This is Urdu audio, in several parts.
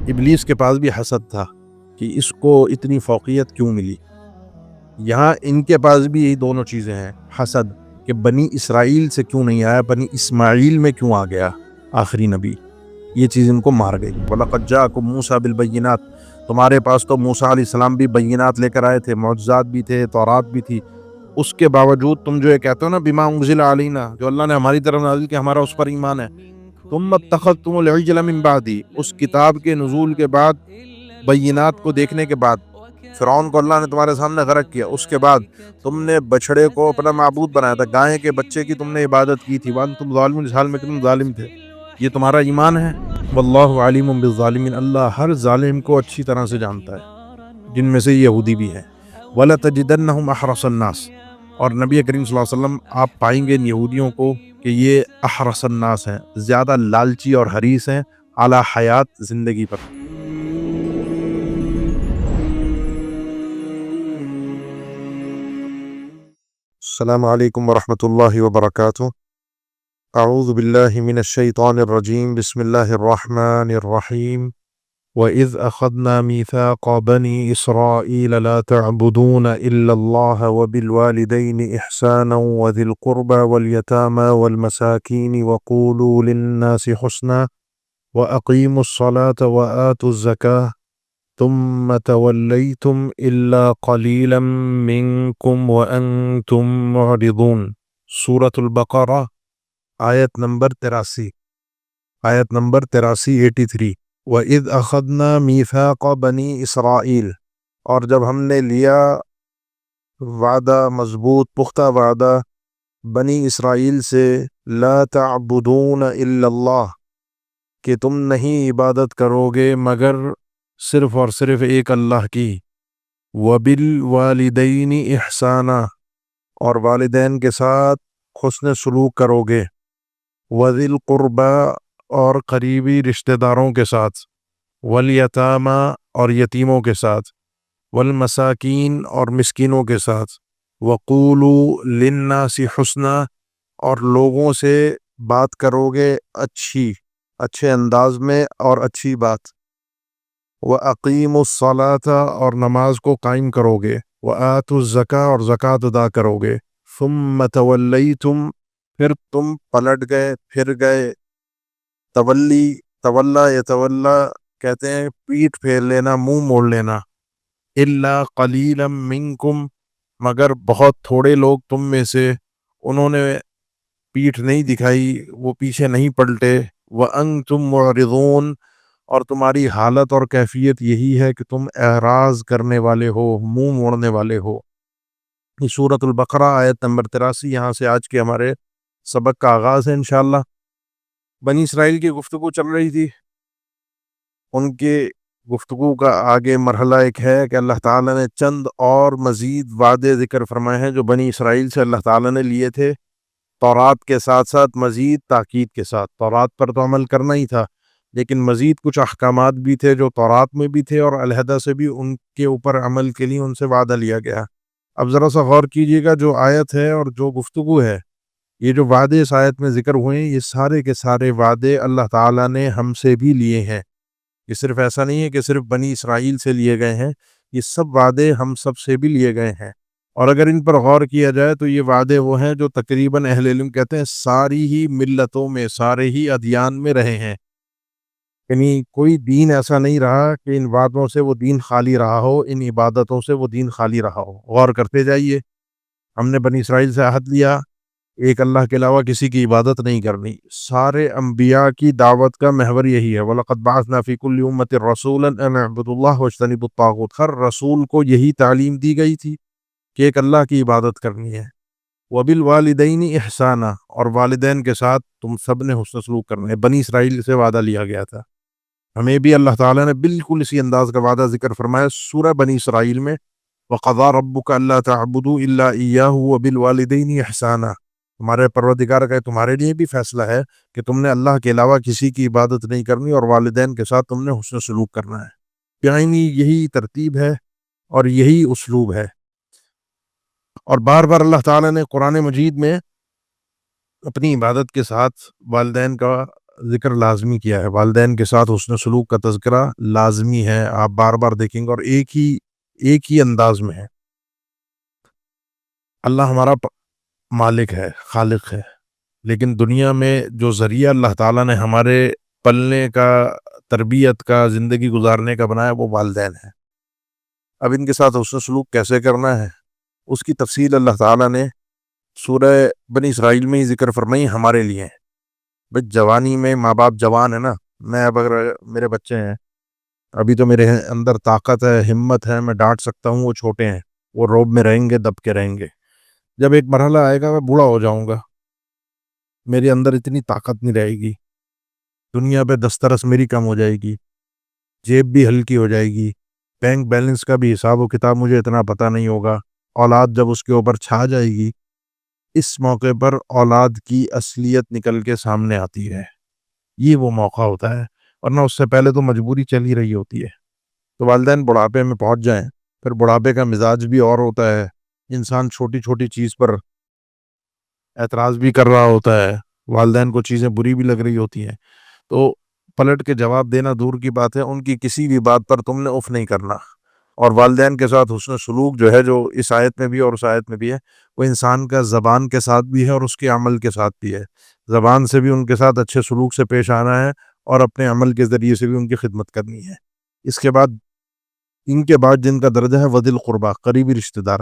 ابلیس کے پاس بھی حسد تھا کہ اس کو اتنی فوقیت کیوں ملی. یہاں ان کے پاس بھی یہی دونوں چیزیں ہیں، حسد کہ بنی اسرائیل سے کیوں نہیں آیا، بنی اسماعیل میں کیوں آ گیا آخری نبی. یہ چیز ان کو مار گئی. وَلَقَدْ جَاءَكُم مُوسَىٰ بِالْبَيِّنَاتِ، تمہارے پاس تو موسیٰ علیہ السلام بھی بینات لے کر آئے تھے، معجزات بھی تھے، تورات بھی تھی. اس کے باوجود تم جو یہ کہتے ہو نا بما انزل علینا، جو اللہ نے ہماری طرف نازل کیا ہمارا اس پر ایمان ہے. تم اتخذتم العجل من بعدی، اس کتاب کے نزول کے بعد، بینات کو دیکھنے کے بعد، فرعون کو اللہ نے تمہارے سامنے غرق کیا، اس کے بعد تم نے بچڑے کو اپنا معبود بنایا تھا، گائے کے بچے کی تم نے عبادت کی تھی. وانتم ظالمون، اس حال میں کہ تم ظالم تھے. یہ تمہارا ایمان ہے. واللہ علیم بالظالمین، اللہ ہر ظالم کو اچھی طرح سے جانتا ہے، جن میں سے یہودی بھی ہے. وَلَتَجِدَنَّهُمْ أَحْرَصَ النَّاسِ، اور نبی کریم صلی اللہ علیہ وسلم آپ پائیں گے ان یہودیوں کو کہ یہ احرص الناس ہیں، زیادہ لالچی اور حریص ہیں اعلی حیات، زندگی پر. السلام علیکم ورحمۃ اللہ وبرکاتہ. اعوذ باللہ من الشیطان الرجیم، بسم اللہ الرحمن الرحیم. وَإِذْ أَخَذْنَا مِيثَاقَ بَنِي إِسْرَائِيلَ لَا تَعْبُدُونَ إِلَّا اللَّهَ وَبِالْوَالِدَيْنِ إِحْسَانًا وَذِي الْقُرْبَى وَالْيَتَامَى وَالْمَسَاكِينِ وَقُولُوا لِلنَّاسِ حُسْنًا وَأَقِيمُوا الصَّلَاةَ وَآتُوا الزَّكَاةَ ثُمَّ تَوَلَّيْتُمْ إِلَّا قَلِيلًا مِّنكُمْ وَأَنْتُمْ مُعْرِضُونَ. سورۃ البقرہ، آیت نمبر 83. آیت نمبر 83. وَإِذْ أَخَذْنَا مِيثَاقَ بَنِي إِسْرَائِيل، اور جب ہم نے لیا وعدہ، مضبوط پختہ وعدہ بنی اسرائیل سے، لا تعبدون الا اللہ، کہ تم نہیں عبادت کرو گے مگر صرف اور صرف ایک اللہ کی. وَبِالْوَالِدَيْنِ إِحْسَانًا، اور والدین کے ساتھ حسن سلوک کرو گے. وَذِي الْقُرْبَى، اور قریبی رشتہ داروں کے ساتھ. وَالْيَتَامَى، اور یتیموں کے ساتھ. وَالْمَسَاكِينَ، اور مسکینوں کے ساتھ. وَقُولُوا لِلنَّاسِ حُسْنًا، اور لوگوں سے بات کرو گے اچھے انداز میں اور اچھی بات. وَأَقِيمُوا الصَّلَاةَ، اور نماز کو قائم کرو گے. وَآتُوا الزَّكَاةَ، اور زکوٰۃ ادا کرو گے. ثُمَّ تَوَلَّيْتُمْ، پھر تم پلٹ گئے، پھر گئے. تولا یتولا کہتے ہیں پیٹھ پھیر لینا، منہ موڑ لینا. الا قلیلا منکم، مگر بہت تھوڑے لوگ تم میں سے، انہوں نے پیٹھ نہیں دکھائی، وہ پیچھے نہیں پلٹے. وانتم معرضون، اور تمہاری حالت اور کیفیت یہی ہے کہ تم اعراض کرنے والے ہو، منہ موڑنے والے ہو. یہ سورۃ البقرہ، آیت نمبر 83. یہاں سے آج کے ہمارے سبق کا آغاز ہے انشاءاللہ. بنی اسرائیل کی گفتگو چل رہی تھی. ان کے گفتگو کا آگے مرحلہ ایک ہے کہ اللہ تعالیٰ نے چند اور مزید وعدے ذکر فرمائے ہیں جو بنی اسرائیل سے اللہ تعالیٰ نے لیے تھے، تورات کے ساتھ ساتھ مزید تاکید کے ساتھ. تورات پر تو عمل کرنا ہی تھا، لیکن مزید کچھ احکامات بھی تھے جو تورات میں بھی تھے، اور علیحدہ سے بھی ان کے اوپر عمل کے لیے ان سے وعدہ لیا گیا. اب ذرا سا غور کیجیے گا، جو آیت ہے اور جو گفتگو ہے، یہ جو وعدے اس آیت میں ذکر ہوئے ہیں، یہ سارے کے سارے وعدے اللہ تعالیٰ نے ہم سے بھی لیے ہیں. یہ صرف ایسا نہیں ہے کہ صرف بنی اسرائیل سے لیے گئے ہیں، یہ سب وعدے ہم سب سے بھی لیے گئے ہیں. اور اگر ان پر غور کیا جائے تو یہ وعدے وہ ہیں جو تقریباً اہل علم کہتے ہیں ساری ہی ملتوں میں، سارے ہی ادیان میں رہے ہیں. یعنی کوئی دین ایسا نہیں رہا کہ ان وعدوں سے وہ دین خالی رہا ہو، ان عبادتوں سے وہ دین خالی رہا ہو. غور کرتے جائیے. ہم نے بنی اسرائیل سے عہد لیا ایک اللہ کے علاوہ کسی کی عبادت نہیں کرنی. سارے انبیاء کی دعوت کا محور یہی ہے. وَلَقَدْ بَعَثْنَا فِي كُلِّ أُمَّةٍ رَسُولًا أَنِ اعْبُدُوا اللَّهَ وَاجْتَنِبُوا الطَّاغُوتَ. ہر رسول کو یہی تعلیم دی گئی تھی کہ ایک اللہ کی عبادت کرنی ہے. وَبِالْوَالِدَيْنِ إِحْسَانًا، اور والدین کے ساتھ تم سب نے حسن سلوک کرنا ہے. بنی اسرائیل سے وعدہ لیا گیا تھا، ہمیں بھی اللہ تعالیٰ نے بالکل اسی انداز کا وعدہ ذکر فرمایا سورہ بنی اسرائیل میں. وَقَضَىٰ رَبُّكَ أَلَّا تَعْبُدُوا إِلَّا إِيَّاهُ وَبِالْوَالِدَيْنِ إِحْسَانًا. تمہارے پروردگار کا تمہارے لیے بھی فیصلہ ہے کہ تم نے اللہ کے علاوہ کسی کی عبادت نہیں کرنی، اور والدین کے ساتھ تم نے حسن سلوک کرنا ہے. یعنی یہی ترتیب ہے اور یہی اسلوب ہے. اور بار بار اللہ تعالیٰ نے قرآن مجید میں اپنی عبادت کے ساتھ والدین کا ذکر لازمی کیا ہے، والدین کے ساتھ حسن سلوک کا تذکرہ لازمی ہے، آپ بار بار دیکھیں گے، اور ایک ہی انداز میں ہے۔ اللہ ہمارا مالک ہے، خالق ہے، لیکن دنیا میں جو ذریعہ اللہ تعالیٰ نے ہمارے پلنے کا، تربیت کا، زندگی گزارنے کا بنایا وہ والدین ہیں۔ اب ان کے ساتھ حسن سلوک کیسے کرنا ہے اس کی تفصیل اللہ تعالیٰ نے سورہ بنی اسرائیل میں ہی ذکر فرمائی ہمارے لیے۔ بھئی جوانی میں ماں باپ جوان ہے نا، میں اب اگر میرے بچے ہیں، ابھی تو میرے اندر طاقت ہے، ہمت ہے، میں ڈانٹ سکتا ہوں، وہ چھوٹے ہیں، وہ روب میں رہیں گے، دب کے رہیں گے۔ جب ایک مرحلہ آئے گا میں بوڑھا ہو جاؤں گا، میرے اندر اتنی طاقت نہیں رہے گی، دنیا پہ دسترس میری کم ہو جائے گی، جیب بھی ہلکی ہو جائے گی، بینک بیلنس کا بھی حساب و کتاب مجھے اتنا پتہ نہیں ہوگا، اولاد جب اس کے اوپر چھا جائے گی، اس موقع پر اولاد کی اصلیت نکل کے سامنے آتی ہے، یہ وہ موقع ہوتا ہے، ورنہ اس سے پہلے تو مجبوری چل ہی رہی ہوتی ہے۔ تو والدین بڑھاپے میں پہنچ جائیں، پھر بڑھاپے کا مزاج بھی اور ہوتا ہے، انسان چھوٹی چھوٹی چیز پر اعتراض بھی کر رہا ہوتا ہے، والدین کو چیزیں بری بھی لگ رہی ہوتی ہیں، تو پلٹ کے جواب دینا دور کی بات ہے، ان کی کسی بھی بات پر تم نے اف نہیں کرنا۔ اور والدین کے ساتھ حسن سلوک جو ہے، جو اس آیت میں بھی اور اس آیت میں بھی ہے، وہ انسان کا زبان کے ساتھ بھی ہے اور اس کے عمل کے ساتھ بھی ہے۔ زبان سے بھی ان کے ساتھ اچھے سلوک سے پیش آنا ہے، اور اپنے عمل کے ذریعے سے بھی ان کی خدمت کرنی ہے۔ اس کے بعد ان کے بعد جن کا درجہ ہے وذی القربیٰ، قریبی رشتہ دار،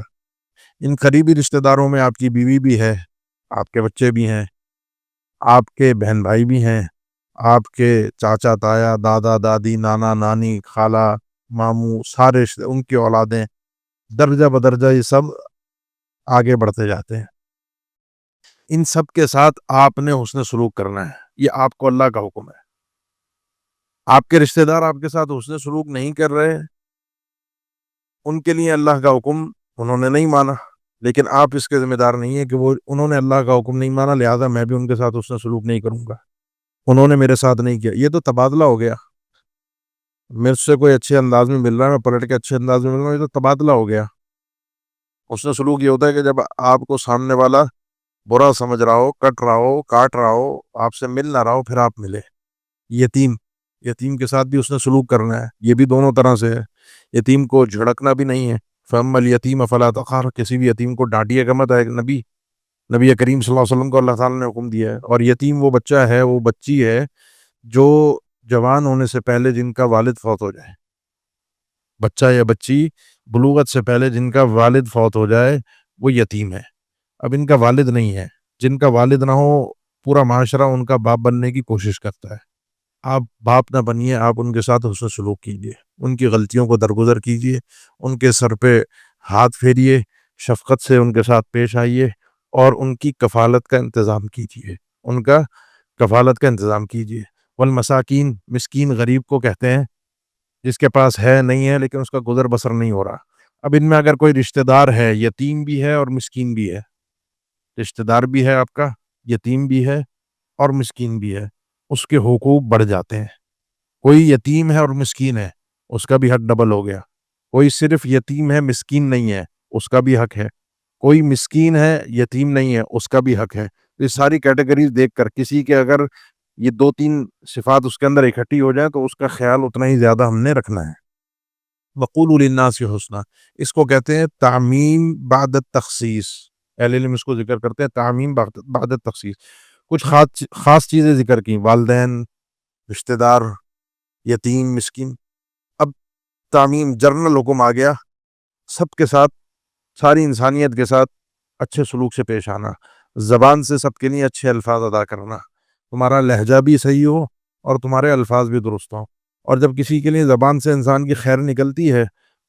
ان قریبی رشتہ داروں میں آپ کی بیوی بھی ہے، آپ کے بچے بھی ہیں، آپ کے بہن بھائی بھی ہیں، آپ کے چاچا تایا، دادا دادی، نانا نانی، خالہ ماموں، سارے ان کی اولادیں، درجہ بدرجہ یہ سب آگے بڑھتے جاتے ہیں۔ ان سب کے ساتھ آپ نے حسن سلوک کرنا ہے، یہ آپ کو اللہ کا حکم ہے۔ آپ کے رشتہ دار آپ کے ساتھ حسن سلوک نہیں کر رہے، ان کے لیے اللہ کا حکم انہوں نے نہیں مانا، لیکن آپ اس کے ذمہ دار نہیں ہیں کہ وہ انہوں نے اللہ کا حکم نہیں مانا لہذا میں بھی ان کے ساتھ حسن سلوک نہیں کروں گا، انہوں نے میرے ساتھ نہیں کیا۔ یہ تو تبادلہ ہو گیا، میرے سے کوئی اچھے انداز میں مل رہا ہے، میں پلٹ کے اچھے انداز میں مل رہا ہوں، یہ تو تبادلہ ہو گیا۔ حسن سلوک یہ ہوتا ہے کہ جب آپ کو سامنے والا برا سمجھ رہا ہو، کٹ رہا ہو، کاٹ رہا ہو، آپ سے مل نہ رہا ہو، پھر آپ ملے۔ یتیم کے ساتھ بھی اس نے سلوک کرنا ہے، یہ بھی دونوں طرح سے ہے۔ یتیم کو جھڑکنا بھی نہیں ہے، فَأَمَّا الْيَتِيمَ فَلَا تَقْهَرْ، کسی بھی یتیم کو ڈانٹیے گا مت، ہے نبی کریم صلی اللہ علیہ وسلم کو اللہ تعالیٰ نے حکم دیا ہے۔ اور یتیم وہ بچہ ہے، وہ بچی ہے جو جوان ہونے سے پہلے جن کا والد فوت ہو جائے، بچہ یا بچی بلوغت سے پہلے جن کا والد فوت ہو جائے وہ یتیم ہے۔ اب ان کا والد نہیں ہے، جن کا والد نہ ہو پورا معاشرہ ان کا باپ بننے کی کوشش کرتا ہے۔ آپ باپ نہ بنیے، آپ ان کے ساتھ حسن سلوک کیجیے، ان کی غلطیوں کو درگزر کیجیے، ان کے سر پہ ہاتھ پھیریے، شفقت سے ان کے ساتھ پیش آئیے، اور ان کی کفالت کا انتظام کیجیے، ان کا کفالت کا انتظام کیجیے۔ والمساکین، مسکین غریب کو کہتے ہیں جس کے پاس ہے نہیں ہے لیکن اس کا گزر بسر نہیں ہو رہا۔ اب ان میں اگر کوئی رشتہ دار ہے، یتیم بھی ہے اور مسکین بھی ہے، رشتہ دار بھی ہے آپ کا، یتیم بھی ہے اور مسکین بھی ہے، اس کے حقوق بڑھ جاتے ہیں۔ کوئی یتیم ہے اور مسکین ہے، اس کا بھی حق ڈبل ہو گیا۔ کوئی صرف یتیم ہے، مسکین نہیں ہے، اس کا بھی حق ہے۔ کوئی مسکین ہے، یتیم نہیں ہے، اس کا بھی حق ہے۔ یہ ساری کیٹیگریز دیکھ کر کسی کے اگر یہ دو تین صفات اس کے اندر اکٹھی ہو جائیں تو اس کا خیال اتنا ہی زیادہ ہم نے رکھنا ہے۔ وَقُولُوا لِلنَّاسِ حُسْنًا، اس کو کہتے ہیں تعمیم بعد التخصیص، اہل علم اس کو ذکر کرتے ہیں تعمیم بعد التخصیص۔ کچھ خاص چیزیں ذکر کی، والدین، رشتہ دار، یتیم، مسکین۔ اب تعمیم، جنرل حکم آ گیا، سب کے ساتھ، ساری انسانیت کے ساتھ اچھے سلوک سے پیش آنا، زبان سے سب کے لیے اچھے الفاظ ادا کرنا، تمہارا لہجہ بھی صحیح ہو اور تمہارے الفاظ بھی درست ہوں۔ اور جب کسی کے لیے زبان سے انسان کی خیر نکلتی ہے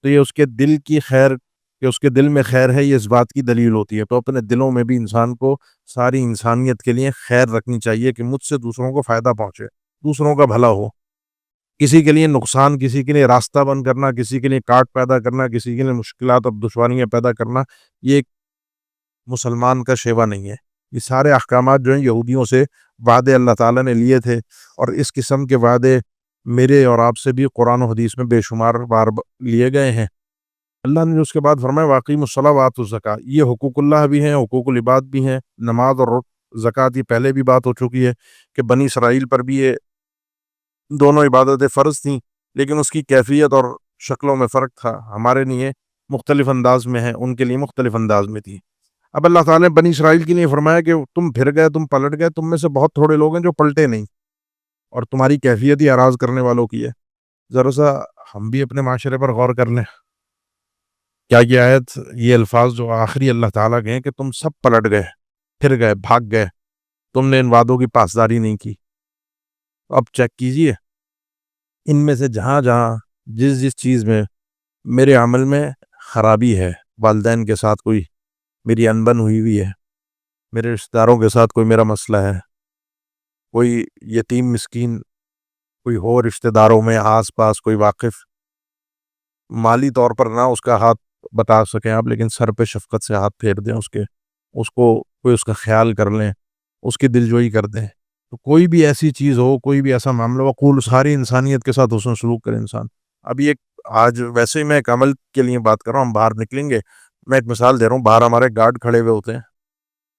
تو یہ اس کے دل کی خیر، کہ اس کے دل میں خیر ہے، یہ اس بات کی دلیل ہوتی ہے۔ تو اپنے دلوں میں بھی انسان کو ساری انسانیت کے لیے خیر رکھنی چاہیے کہ مجھ سے دوسروں کو فائدہ پہنچے، دوسروں کا بھلا ہو۔ کسی کے لیے نقصان، کسی کے لیے راستہ بند کرنا، کسی کے لیے کاٹ پیدا کرنا، کسی کے لیے مشکلات اور دشواریاں پیدا کرنا، یہ ایک مسلمان کا شیوا نہیں ہے۔ یہ سارے احکامات جو ہیں یہودیوں سے وعدے اللہ تعالیٰ نے لیے تھے، اور اس قسم کے وعدے میرے اور آپ سے بھی قرآن و حدیث میں بے شمار بار لیے گئے ہیں۔ اللہ نے جو اس کے بعد فرمایا واقیم الصلاۃ وآتوا الزکاۃ، یہ حقوق اللہ بھی ہیں، حقوق العباد بھی ہیں، نماز اور زکوٰۃ یہ پہلے بھی بات ہو چکی ہے کہ بنی اسرائیل پر بھی یہ دونوں عبادتیں فرض تھیں، لیکن اس کی کیفیت اور شکلوں میں فرق تھا. ہمارے لیے مختلف انداز میں ہے، ان کے لیے مختلف انداز میں تھی. اب اللہ تعالیٰ نے بنی اسرائیل کے لیے فرمایا کہ تم پھر گئے، تم پلٹ گئے، تم میں سے بہت تھوڑے لوگ ہیں جو پلٹے نہیں، اور تمہاری کیفیت ہی اراض کرنے والوں کی ہے. ذرا سا ہم بھی اپنے معاشرے پر غور کر لیں. کیا یہ آیت، یہ الفاظ جو آخری اللہ تعالیٰ کے ہیں کہ تم سب پلٹ گئے، پھر گئے، بھاگ گئے، تم نے ان وعدوں کی پاسداری نہیں کی. اب چیک کیجئے ان میں سے جہاں جہاں جس چیز میں میرے عمل میں خرابی ہے، والدین کے ساتھ کوئی میری انبن ہوئی ہے، میرے رشتہ داروں کے ساتھ کوئی میرا مسئلہ ہے، کوئی یتیم مسکین کوئی ہو رشتہ داروں میں آس پاس کوئی واقف، مالی طور پر نہ اس کا ہاتھ بتا سکیں آپ، لیکن سر پہ شفقت سے ہاتھ پھیر دیں، اس کو کوئی اس کا خیال کر لیں، اس کی دلجوئی کر دیں. تو کوئی بھی ایسی چیز ہو، کوئی بھی ایسا معاملہ، وقول ساری انسانیت کے ساتھ حسن سلوک کرے انسان. ابھی ایک آج ویسے ہی میں ایک عمل کے لیے بات کر رہا ہوں، ہم باہر نکلیں گے، میں ایک مثال دے رہا ہوں، باہر ہمارے گارڈ کھڑے ہوئے ہوتے ہیں،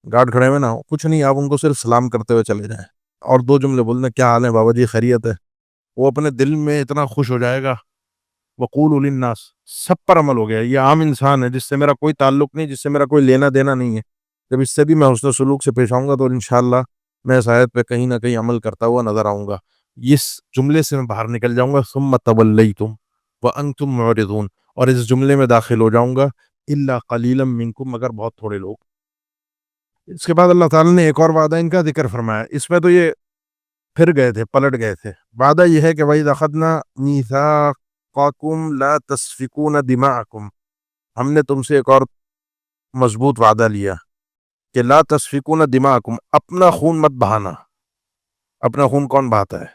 گارڈ کھڑے ہوئے نہ ہو کچھ نہیں، آپ ان کو صرف سلام کرتے ہوئے چلے جائیں اور دو جملے بولنے، کیا حال ہے بابا جی، خیریت ہے، وہ اپنے دل میں اتنا خوش ہو جائے گا. وقول للناس سب پر عمل ہو گیا. یہ عام انسان ہے جس سے میرا کوئی تعلق نہیں، جس سے میرا کوئی لینا دینا نہیں ہے. جب اس سے بھی میں حسن سلوک سے پیش آؤں گا تو انشاءاللہ میں اس آیت پہ کہیں نہ کہیں عمل کرتا ہوا نظر آؤں گا. اس جملے سے میں باہر نکل جاؤں گا، ثم تولیتم وانتم معرضون، اور اس جملے میں داخل ہو جاؤں گا الا قلیلا منکم، مگر بہت تھوڑے لوگ. اس کے بعد اللہ تعالیٰ نے ایک اور وعدہ ان کا ذکر فرمایا. اس میں تو یہ پھر گئے تھے، پلٹ گئے تھے. وعدہ یہ ہے کہ وَإِذْ أَخَذْنَا مِيثَاقَكُمْ لَا تَسْفِكُونَ دِمَاءَكُمْ، ہم نے تم سے ایک اور مضبوط وعدہ لیا کہ لا تسفکون دماءکم، اپنا خون مت بہانا. اپنا خون کون بہاتا ہے؟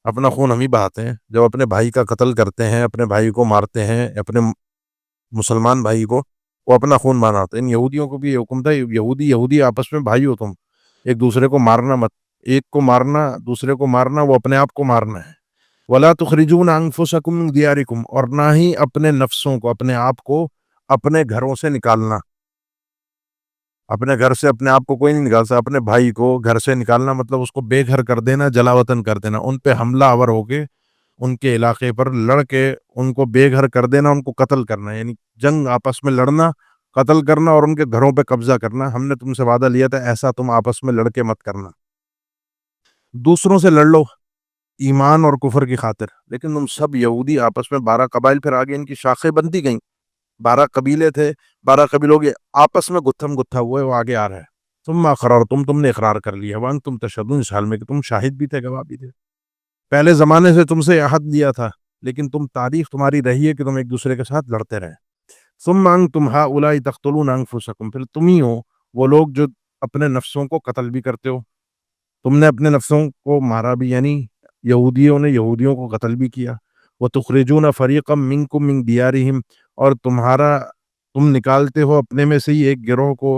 اپنا خون ہم ہی بہاتے ہیں. جب اپنے بھائی کا قتل کرتے ہیں، اپنے بھائی کو مارتے ہیں، اپنے مسلمان بھائی کو، وہ اپنا خون بہاتے ہیں. ان یہودیوں کو بھی یہ حکم تھا، یہودی آپس میں بھائی ہو تم، ایک دوسرے کو مارنا مت. ایک کو مارنا، دوسرے کو مارنا، وہ اپنے آپ کو مارنا ہے. وَلَا تُخْرِجُونَ أَنفُسَكُم مِّن دِيَارِكُمْ، اور نہ ہی اپنے نفسوں کو، اپنے آپ کو اپنے گھروں سے نکالنا. اپنے گھر سے اپنے آپ کو کوئی نہیں نکال سکتا. اپنے بھائی کو گھر سے نکالنا مطلب اس کو بے گھر کر دینا، جلا وطن کر دینا، ان پہ حملہ آور ہو کے ان کے علاقے پر لڑ کے ان کو بے گھر کر دینا، ان کو قتل کرنا، یعنی جنگ آپس میں لڑنا، قتل کرنا اور ان کے گھروں پہ قبضہ کرنا. ہم نے تم سے وعدہ لیا تھا ایسا تم آپس میں لڑ کے مت کرنا. دوسروں سے لڑ لو ایمان اور کفر کی خاطر، لیکن تم سب یہودی آپس میں 12 قبائل، پھر آگے ان کی شاخیں بنتی گئیں. 12 قبیلے تھے، 12 قبیلوں کے آپس میں گتھم گتھا ہوا ہے، وہ آگے آ رہا ہے. ثم اقررتم، تم نے اقرار کر لیا، وانتم تشہدون، اس حال میں کہ تم شاہد بھی تھے، گواہ بھی تھے. پہلے زمانے سے تم سے عہد لیا تھا، لیکن تاریخ تمہاری رہی ہے کہ تم ایک دوسرے کے ساتھ لڑتے رہے. ثم انتم ہؤلاء تقتلون انفسکم، پھر تم ہی ہو وہ لوگ جو اپنے نفسوں کو قتل بھی کرتے ہو. تم نے اپنے نفسوں کو مارا بھی، یعنی یہودیوں نے یہودیوں کو قتل بھی کیا. وَتُخْرِجُونَ فَرِيقًا مِّنكُم مِّن دِيَارِهِمْ، اور تم نکالتے ہو اپنے میں سے ہی ایک گروہ کو،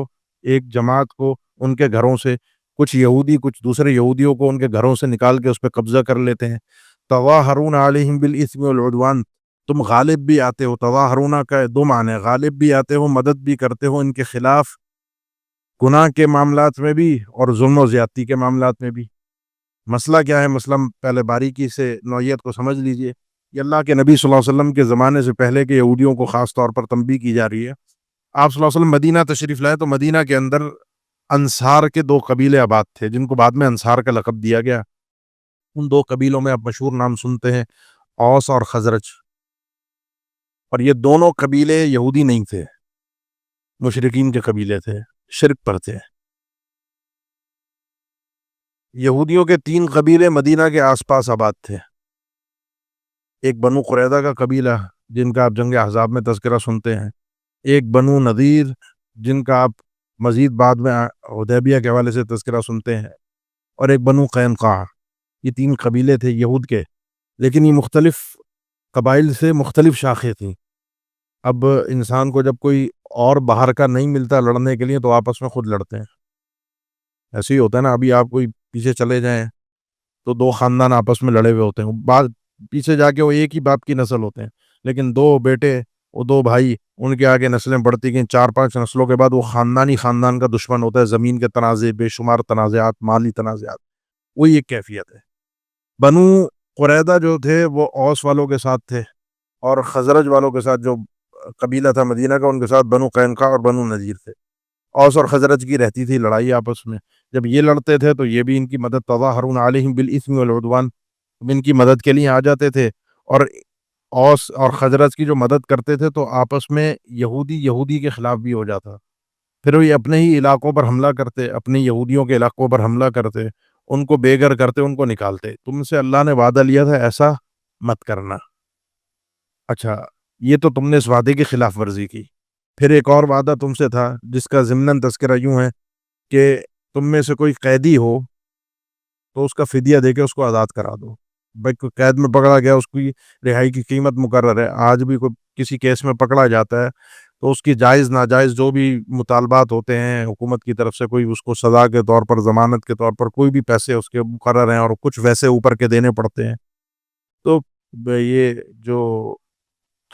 ایک جماعت کو ان کے گھروں سے. کچھ یہودی کچھ دوسرے یہودیوں کو ان کے گھروں سے نکال کے اس پہ قبضہ کر لیتے ہیں. تظاہرون علیہم بالإثم والعدوان، تم غالب بھی آتے ہو. تظاہرون کا دو معنی، غالب بھی آتے ہو، مدد بھی کرتے ہو ان کے خلاف، گناہ کے معاملات میں بھی اور ظلم و زیادتی کے معاملات میں بھی. مسئلہ کیا ہے؟ مسئلہ پہلے باریکی سے نوعیت کو سمجھ لیجئے. یہ اللہ کے نبی صلی اللہ علیہ وسلم کے زمانے سے پہلے کے یہودیوں کو خاص طور پر تنبیہ کی جا رہی ہے. آپ صلی اللہ علیہ وسلم مدینہ تشریف لائے تو مدینہ کے اندر انصار کے 2 قبیلے آباد تھے، جن کو بعد میں انصار کا لقب دیا گیا. ان 2 قبیلوں میں آپ مشہور نام سنتے ہیں، اوس اور خزرج. اور یہ دونوں قبیلے یہودی نہیں تھے، مشرکین کے قبیلے تھے، شرک پر تھے. یہودیوں کے 3 قبیلے مدینہ کے آس پاس آباد تھے. ایک بنو قریظہ کا قبیلہ جن کا آپ جنگ احزاب میں تذکرہ سنتے ہیں، ایک بنو نذیر جن کا آپ مزید بعد میں حدیبیہ کے حوالے سے تذکرہ سنتے ہیں، اور ایک بنو قینقاع. یہ 3 قبیلے تھے یہود کے، لیکن یہ مختلف قبائل سے مختلف شاخیں تھیں. اب انسان کو جب کوئی اور باہر کا نہیں ملتا لڑنے کے لیے تو آپس میں خود لڑتے ہیں. ایسے ہی ہوتا ہے نا. ابھی آپ کوئی پیچھے چلے جائیں تو 2 خاندان آپس میں لڑے ہوئے ہوتے ہیں، بعد پیچھے جا کے وہ ایک ہی باپ کی نسل ہوتے ہیں، لیکن 2 بیٹے وہ دو بھائی، ان کے آگے نسلیں بڑھتی گئیں، 4-5 نسلوں کے بعد وہ خاندان کا دشمن ہوتا ہے، زمین کے تنازع، بے شمار تنازعات، مالی تنازعات، وہی ایک کیفیت ہے۔ بنو قریظہ جو تھے وہ اوس والوں کے ساتھ تھے، اور خزرج والوں کے ساتھ جو قبیلہ تھا مدینہ کا، ان کے ساتھ بنو قینقاع اور بنو نذیر تھے۔ اوس اور خزرج کی رہتی تھی لڑائی آپس میں، جب یہ لڑتے تھے تو یہ بھی ان کی مدد، تظاہرون علیہم بالاسم والعدوان، ان کی مدد کے لیے آ جاتے تھے، اور اوس اور خزرج کی جو مدد کرتے تھے تو آپس میں یہودی کے خلاف بھی ہو جاتا، پھر وہ اپنے ہی علاقوں پر حملہ کرتے، اپنے یہودیوں کے علاقوں پر حملہ کرتے، ان کو بے گھر کرتے، ان کو نکالتے۔ تم سے اللہ نے وعدہ لیا تھا ایسا مت کرنا، اچھا یہ تو تم نے اس وعدے کی خلاف ورزی کی۔ پھر ایک اور وعدہ تم سے تھا جس کا ضمناً تذکرہ یوں ہے کہ تم میں سے کوئی قیدی ہو تو اس کا فدیہ دے کے اس کو آزاد کرا دو۔ بھائی کوئی قید میں پکڑا گیا، اس کی رہائی کی قیمت مقرر ہے، آج بھی کوئی کسی کیس میں پکڑا جاتا ہے تو اس کی جائز ناجائز جو بھی مطالبات ہوتے ہیں حکومت کی طرف سے، کوئی اس کو سزا کے طور پر، ضمانت کے طور پر کوئی بھی پیسے اس کے مقرر ہیں، اور کچھ ویسے اوپر کے دینے پڑتے ہیں۔ تو یہ جو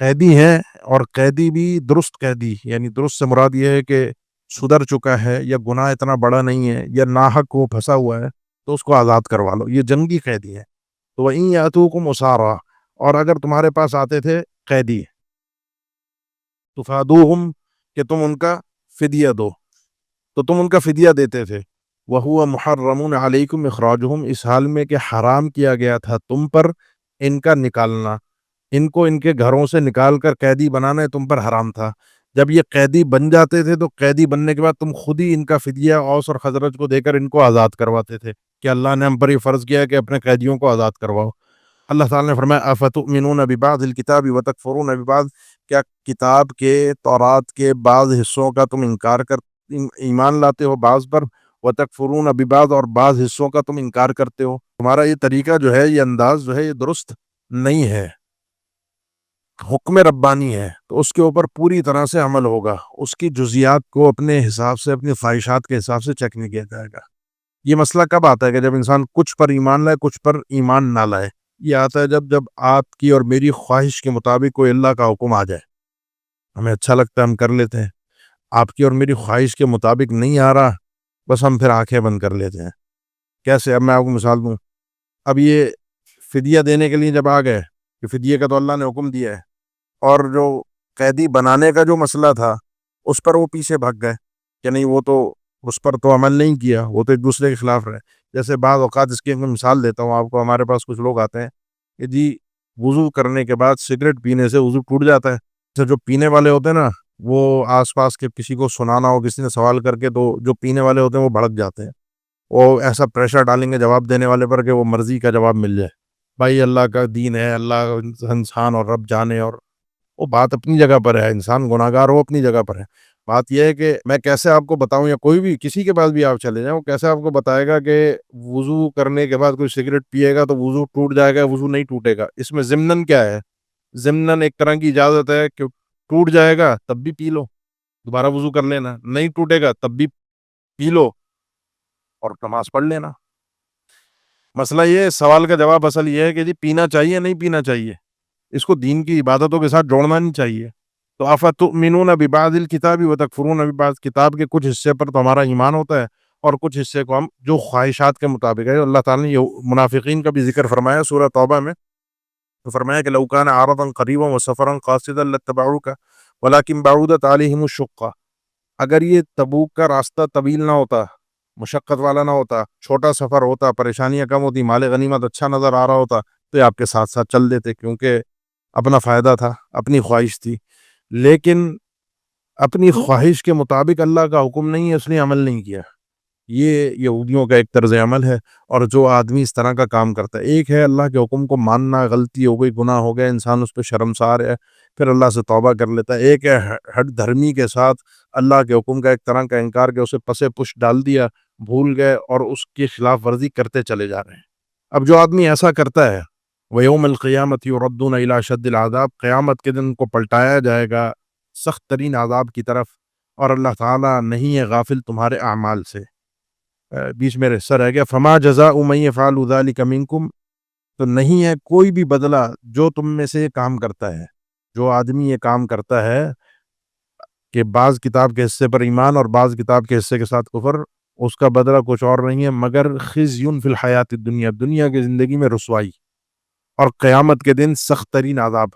قیدی ہیں، اور قیدی بھی درست قیدی، یعنی درست سے مراد یہ ہے کہ سدھر چکا ہے، یا گناہ اتنا بڑا نہیں ہے، یا ناحق وہ پھنسا ہوا ہے تو اس کو آزاد کروا لو، یہ جنگی قیدی ہے۔ تو وَإِن يَأْتُوكُمْ أُسَارَىٰ، اور اگر تمہارے پاس آتے تھے قیدی، تُفَادُوهُمْ، کہ تم ان کا فدیہ دو، تو تم ان کا فدیہ دیتے تھے۔ وَهُوَ مُحَرَّمٌ عَلَيْكُمْ إِخْرَاجُهُمْ، اس حال میں کہ حرام کیا گیا تھا تم پر ان کا نکالنا، ان کو ان کے گھروں سے نکال کر قیدی بنانا تم پر حرام تھا۔ جب یہ قیدی بن جاتے تھے تو قیدی بننے کے بعد تم خود ہی ان کا فدیہ اوس اور خزرج کو دے کر ان کو آزاد کرواتے تھے، کہ اللہ نے ہم پر یہ فرض کیا ہے کہ اپنے قیدیوں کو آزاد کرواؤ۔ اللہ تعالیٰ نے فرمایا افتؤمنون ببعض الکتاب وتکفرون ببعض، کیا کتاب کے، تورات کے بعض حصوں کا تم انکار کر ایمان لاتے ہو بعض پر، وتکفرون ببعض، اور بعض حصوں کا تم انکار کرتے ہو۔ تمہارا یہ طریقہ جو ہے، یہ انداز جو ہے، یہ درست نہیں ہے، حکم ربانی ہے تو اس کے اوپر پوری طرح سے عمل ہوگا، اس کی جزیات کو اپنے حساب سے، اپنی خواہشات کے حساب سے چیک نہیں کیا جائے گا۔ یہ مسئلہ کب آتا ہے کہ جب انسان کچھ پر ایمان لائے، کچھ پر ایمان نہ لائے۔ یہ آتا ہے جب آپ کی اور میری خواہش کے مطابق کوئی اللہ کا حکم آ جائے، ہمیں اچھا لگتا ہے ہم کر لیتے ہیں، آپ کی اور میری خواہش کے مطابق نہیں آ رہا، بس ہم پھر آنکھیں بند کر لیتے ہیں۔ کیسے؟ اب میں آپ کو مثال دوں، اب یہ فدیہ دینے کے لیے جب آ گئے کہ فدیہ کا تو اللہ نے حکم دیا ہے، اور جو قیدی بنانے کا جو مسئلہ تھا اس پر وہ پیچھے بھگ گئے کہ نہیں، وہ تو اس پر تو عمل نہیں کیا، وہ تو ایک دوسرے کے خلاف رہے۔ جیسے بعض اوقات، اس کی میں مثال دیتا ہوں آپ کو، ہمارے پاس کچھ لوگ آتے ہیں کہ جی وضو کرنے کے بعد سگریٹ پینے سے وضو ٹوٹ جاتا ہے۔ تو جو پینے والے ہوتے ہیں نا، وہ آس پاس کے کسی کو سنانا ہو، کسی نے سوال کر کے، تو جو پینے والے ہوتے ہیں وہ بھڑک جاتے ہیں، وہ ایسا پریشر ڈالیں گے جواب دینے والے پر کہ وہ مرضی کا جواب مل جائے۔ بھائی اللہ کا دین ہے، اللہ انسان اور رب جانے، اور وہ بات اپنی جگہ پر ہے، انسان گناہگار ہو اپنی جگہ پر ہے۔ بات یہ ہے کہ میں کیسے آپ کو بتاؤں، یا کوئی بھی کسی کے پاس بھی آپ چلے جائیں، وہ کیسے آپ کو بتائے گا کہ وضو کرنے کے بعد کوئی سگریٹ پیے گا تو وضو ٹوٹ جائے گا، وضو نہیں ٹوٹے گا۔ اس میں ضمناً کیا ہے؟ ضمناً ایک طرح کی اجازت ہے کہ ٹوٹ جائے گا تب بھی پی لو، دوبارہ وضو کر لینا، نہیں ٹوٹے گا تب بھی پی لو اور نماز پڑھ لینا۔ مسئلہ یہ ہے، سوال کا جواب اصل یہ ہے کہ جی پینا چاہیے نہیں پینا چاہیے، اس کو دین کی عبادتوں کے ساتھ جوڑنا نہیں چاہیے۔ تو افتؤمنون ببعض الکتاب وتکفرون ببعض، کتاب کے کچھ حصے پر تو ہمارا ایمان ہوتا ہے، اور کچھ حصے کو ہم جو خواہشات کے مطابق ہے۔ اللہ تعالیٰ نے یہ منافقین کا بھی ذکر فرمایا سورہ توبہ میں، تو فرمایا کہ لو کان عرضا قریبا وسفرا قاصدا لاتبعوک ولکن بعدت علیہم الشقہ، اگر یہ تبوک کا راستہ طویل نہ ہوتا، مشقت والا نہ ہوتا، چھوٹا سفر ہوتا، پریشانیاں کم ہوتی، مال غنیمت اچھا نظر آ رہا ہوتا، تو یہ آپ کے ساتھ ساتھ چل دیتے، کیونکہ اپنا فائدہ تھا، اپنی خواہش تھی۔ لیکن اپنی خواہش کے مطابق اللہ کا حکم نہیں ہے، اس نے عمل نہیں کیا۔ یہ یہودیوں کا ایک طرز عمل ہے، اور جو آدمی اس طرح کا کام کرتا ہے، ایک ہے اللہ کے حکم کو ماننا، غلطی ہو گئی، گناہ ہو گیا، انسان اس پہ شرمسار ہے، پھر اللہ سے توبہ کر لیتا ہے۔ ایک ہے ہٹ دھرمی کے ساتھ اللہ کے حکم کا ایک طرح کا انکار، کہ اسے پسے پش ڈال دیا، بھول گئے اور اس کی خلاف ورزی کرتے چلے جا رہے ہیں۔ اب جو آدمی ایسا کرتا ہے، وَيَوْمَ الْقِيَامَةِ يُرَدُّونَ إِلَىٰ أَشَدِّ الْعَذَابِ، قیامت کے دن کو پلٹایا جائے گا سخت ترین عذاب کی طرف، اور اللہ تعالیٰ نہیں ہے غافل تمہارے اعمال سے۔ بیچ میں حصہ رہ گیا، فما جزاء من يفعل ذلك منكم، تو نہیں ہے کوئی بھی بدلہ جو تم میں سے یہ کام کرتا ہے، جو آدمی یہ کام کرتا ہے کہ بعض کتاب کے حصے پر ایمان اور بعض کتاب کے حصے کے ساتھ کفر، اس کا بدلہ کچھ اور نہیں ہے مگر خزی فی الحیات الدنیا، دنیا کی زندگی میں رسوائی، اور قیامت کے دن سخت ترین عذاب۔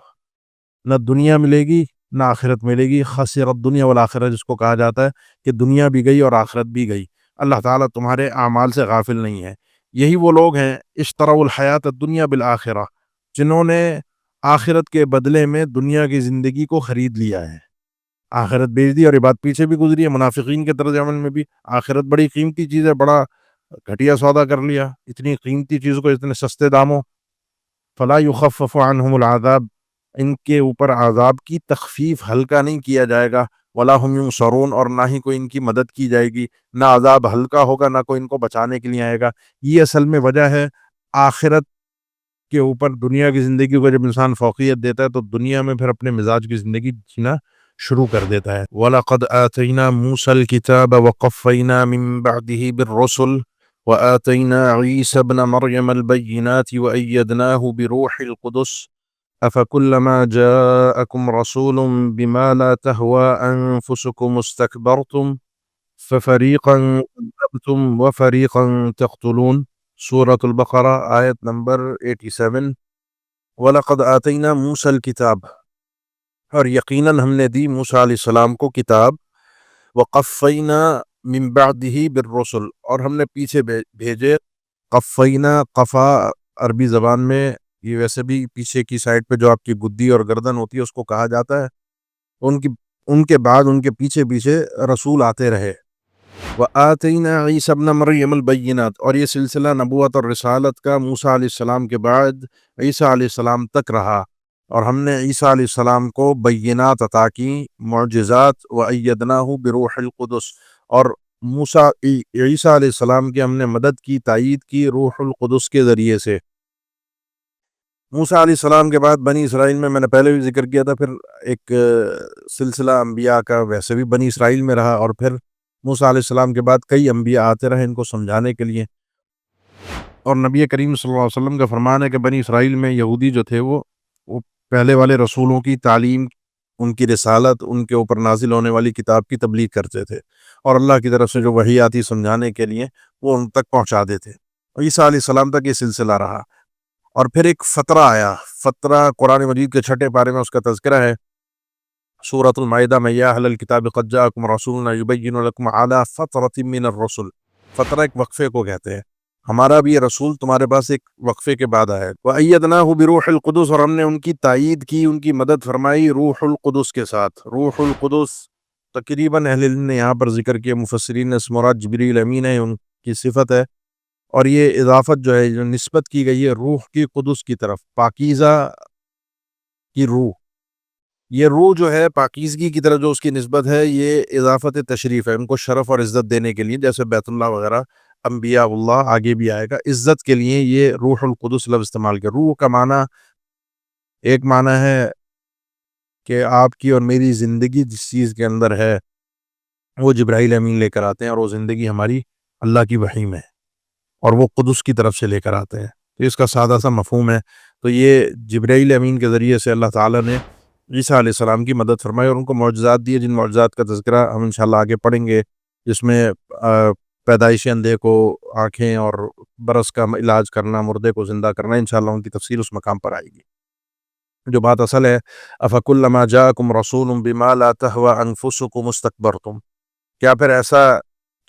نہ دنیا ملے گی نہ آخرت ملے گی، خسرت دنیا والآخرہ جس کو کہا جاتا ہے کہ دنیا بھی گئی اور آخرت بھی گئی۔ اللہ تعالیٰ تمہارے اعمال سے غافل نہیں ہے۔ یہی وہ لوگ ہیں اشتروا الحیات الدنیا بالآخرہ، جنہوں نے آخرت کے بدلے میں دنیا کی زندگی کو خرید لیا ہے، آخرت بیچ دی۔ اور یہ بات پیچھے بھی گزری ہے، منافقین کے طرز عمل میں بھی آخرت بڑی قیمتی چیز ہے، بڑا گھٹیا سودا کر لیا، اتنی قیمتی چیز کو اتنے سستے داموں۔ فلا یخفف عنہم العذاب، ان کے اوپر عذاب کی تخفیف ہلکا نہیں کیا جائے گا، ولا ہم ینصرون، اور نہ ہی کوئی ان کی مدد کی جائے گی، نہ عذاب ہلکا ہوگا نہ کوئی ان کو بچانے کے لیے آئے گا۔ یہ اصل میں وجہ ہے آخرت کے اوپر دنیا کی زندگی کو جب انسان فوقیت دیتا ہے تو دنیا میں پھر اپنے مزاج کی زندگی جینا شروع کر دیتا ہے۔ وَلَقَدْ آتَيْنَا مُوسَى الْكِتَابَ وَقَفَّيْنَا مِن بَعْدِهِ بِالرُّسُلِ وَآتَيْنَا عِيسَى ابْنَ مَرْيَمَ الْبَيِّنَاتِ وَأَيَّدْنَاهُ بِرُوحِ الْقُدُسِ أَفَكُلَّمَا جَاءَكُمْ رَسُولٌ بِمَا لَا تَهْوَىٰ أَنفُسُكُمُ اسْتَكْبَرْتُمْ فَفَرِيقًا كَذَّبْتُمْ وَفَرِيقًا تَقْتُلُونَ۔ سورۃ البقرہ آیت نمبر 87۔ وَلَقَدْ آتَيْنَا مُوسَى الْكِتَابَ، اور یقیناً ہم نے دی موسیٰ علیہ السلام کو کتاب، وَقَفَّيْنَا مِن بَعْدِهِ بِالرُّسُلِ، اور ہم نے پیچھے بھیجے۔ قفینا، قفا عربی زبان میں یہ ویسے بھی پیچھے کی سائڈ پہ جو آپ کی گدی اور گردن ہوتی ہے اس کو کہا جاتا ہے۔ ان کے بعد ان کے پیچھے پیچھے رسول آتے رہے۔ وَآتَيْنَا عِيسَى ابْنَ مَرْيَمَ الْبَيِّنَاتِ، اور یہ سلسلہ نبوت اور رسالت کا موسیٰ علیہ السلام کے بعد عیسیٰ علیہ السلام تک رہا، اور ہم نے عیسیٰ علیہ السلام کو بینات عطا کی، معجزات، وَأَيَّدْنَاهُ بِرُوحِ الْقُدُسِ، اور عیسیٰ علیہ السلام کی ہم نے مدد کی، تائید کی روح القدس کے ذریعے سے۔ موسیٰ علیہ السلام کے بعد بنی اسرائیل میں نے پہلے بھی ذکر کیا تھا، پھر ایک سلسلہ انبیاء کا ویسے بھی بنی اسرائیل میں رہا، اور پھر موسیٰ علیہ السلام کے بعد کئی انبیاء آتے رہے ان کو سمجھانے کے لیے۔ اور نبی کریم صلی اللہ علیہ وسلم کا فرمان ہے کہ بنی اسرائیل میں یہودی جو تھے وہ پہلے والے رسولوں کی تعلیم، ان کی رسالت، ان کے اوپر نازل ہونے والی کتاب کی تبلیغ کرتے تھے، اور اللہ کی طرف سے جو وحی آتی سمجھانے کے لیے وہ ان تک پہنچا دیتے۔ اور عیسیٰ علیہ السلام تک یہ سلسلہ رہا، اور پھر ایک فترہ آیا۔ فترہ قرآن مجید کے 6 پارے میں اس کا تذکرہ ہے، سورۃ المائدہ میں، یا اہل الکتاب قد جاءکم رسولنا یبین لکم علی فترۃ من الرسل۔ فترہ ایک وقفے کو کہتے ہیں، ہمارا بھی یہ رسول تمہارے پاس ایک وقفے کے بعد آیا ہے۔ وَأَيَّدْنَاهُ بِرُوحِ الْقُدُسِ، اور ہم نے ان کی تائید کی، ان کی مدد فرمائی روح القدس کے ساتھ۔ روح القدس تقریباً اہل علم نے یہاں پر ذکر کیا، مفسرین نے اس مراد جبریل امین ہے، ان کی صفت ہے، اور یہ اضافت جو ہے، جو نسبت کی گئی ہے روح کی قدس کی طرف، پاکیزہ کی روح، یہ روح جو ہے پاکیزگی کی طرف جو اس کی نسبت ہے، یہ اضافت تشریف ہے، ان کو شرف اور عزت دینے کے لیے، جیسے بیت اللہ وغیرہ انبیاء اللہ آگے بھی آئے گا، عزت کے لیے یہ روح القدس لفظ استعمال کیا۔ روح کا معنی، ایک معنی ہے کہ آپ کی اور میری زندگی جس چیز کے اندر ہے وہ جبرائیل امین لے کر آتے ہیں، اور وہ زندگی ہماری اللہ کی وحی میں ہے، اور وہ قدس کی طرف سے لے کر آتے ہیں۔ تو اس کا سادہ سا مفہوم ہے۔ تو یہ جبرائیل امین کے ذریعے سے اللہ تعالیٰ نے عیسیٰ علیہ السلام کی مدد فرمائی، اور ان کو معجزات دیے، جن معجزات کا تذکرہ ہم انشاءاللہ آگے پڑھیں گے، جس میں پیدائش اندھے کو آنکھیں، اور برس کا علاج کرنا، مردے کو زندہ کرنا، انشاءاللہ ان کی تفصیل اس مقام پر آئے گی۔ جو بات اصل ہے، افکلما جاءکم رسول بما لا تہوی انفسکم استکبرتم، کیا پھر ایسا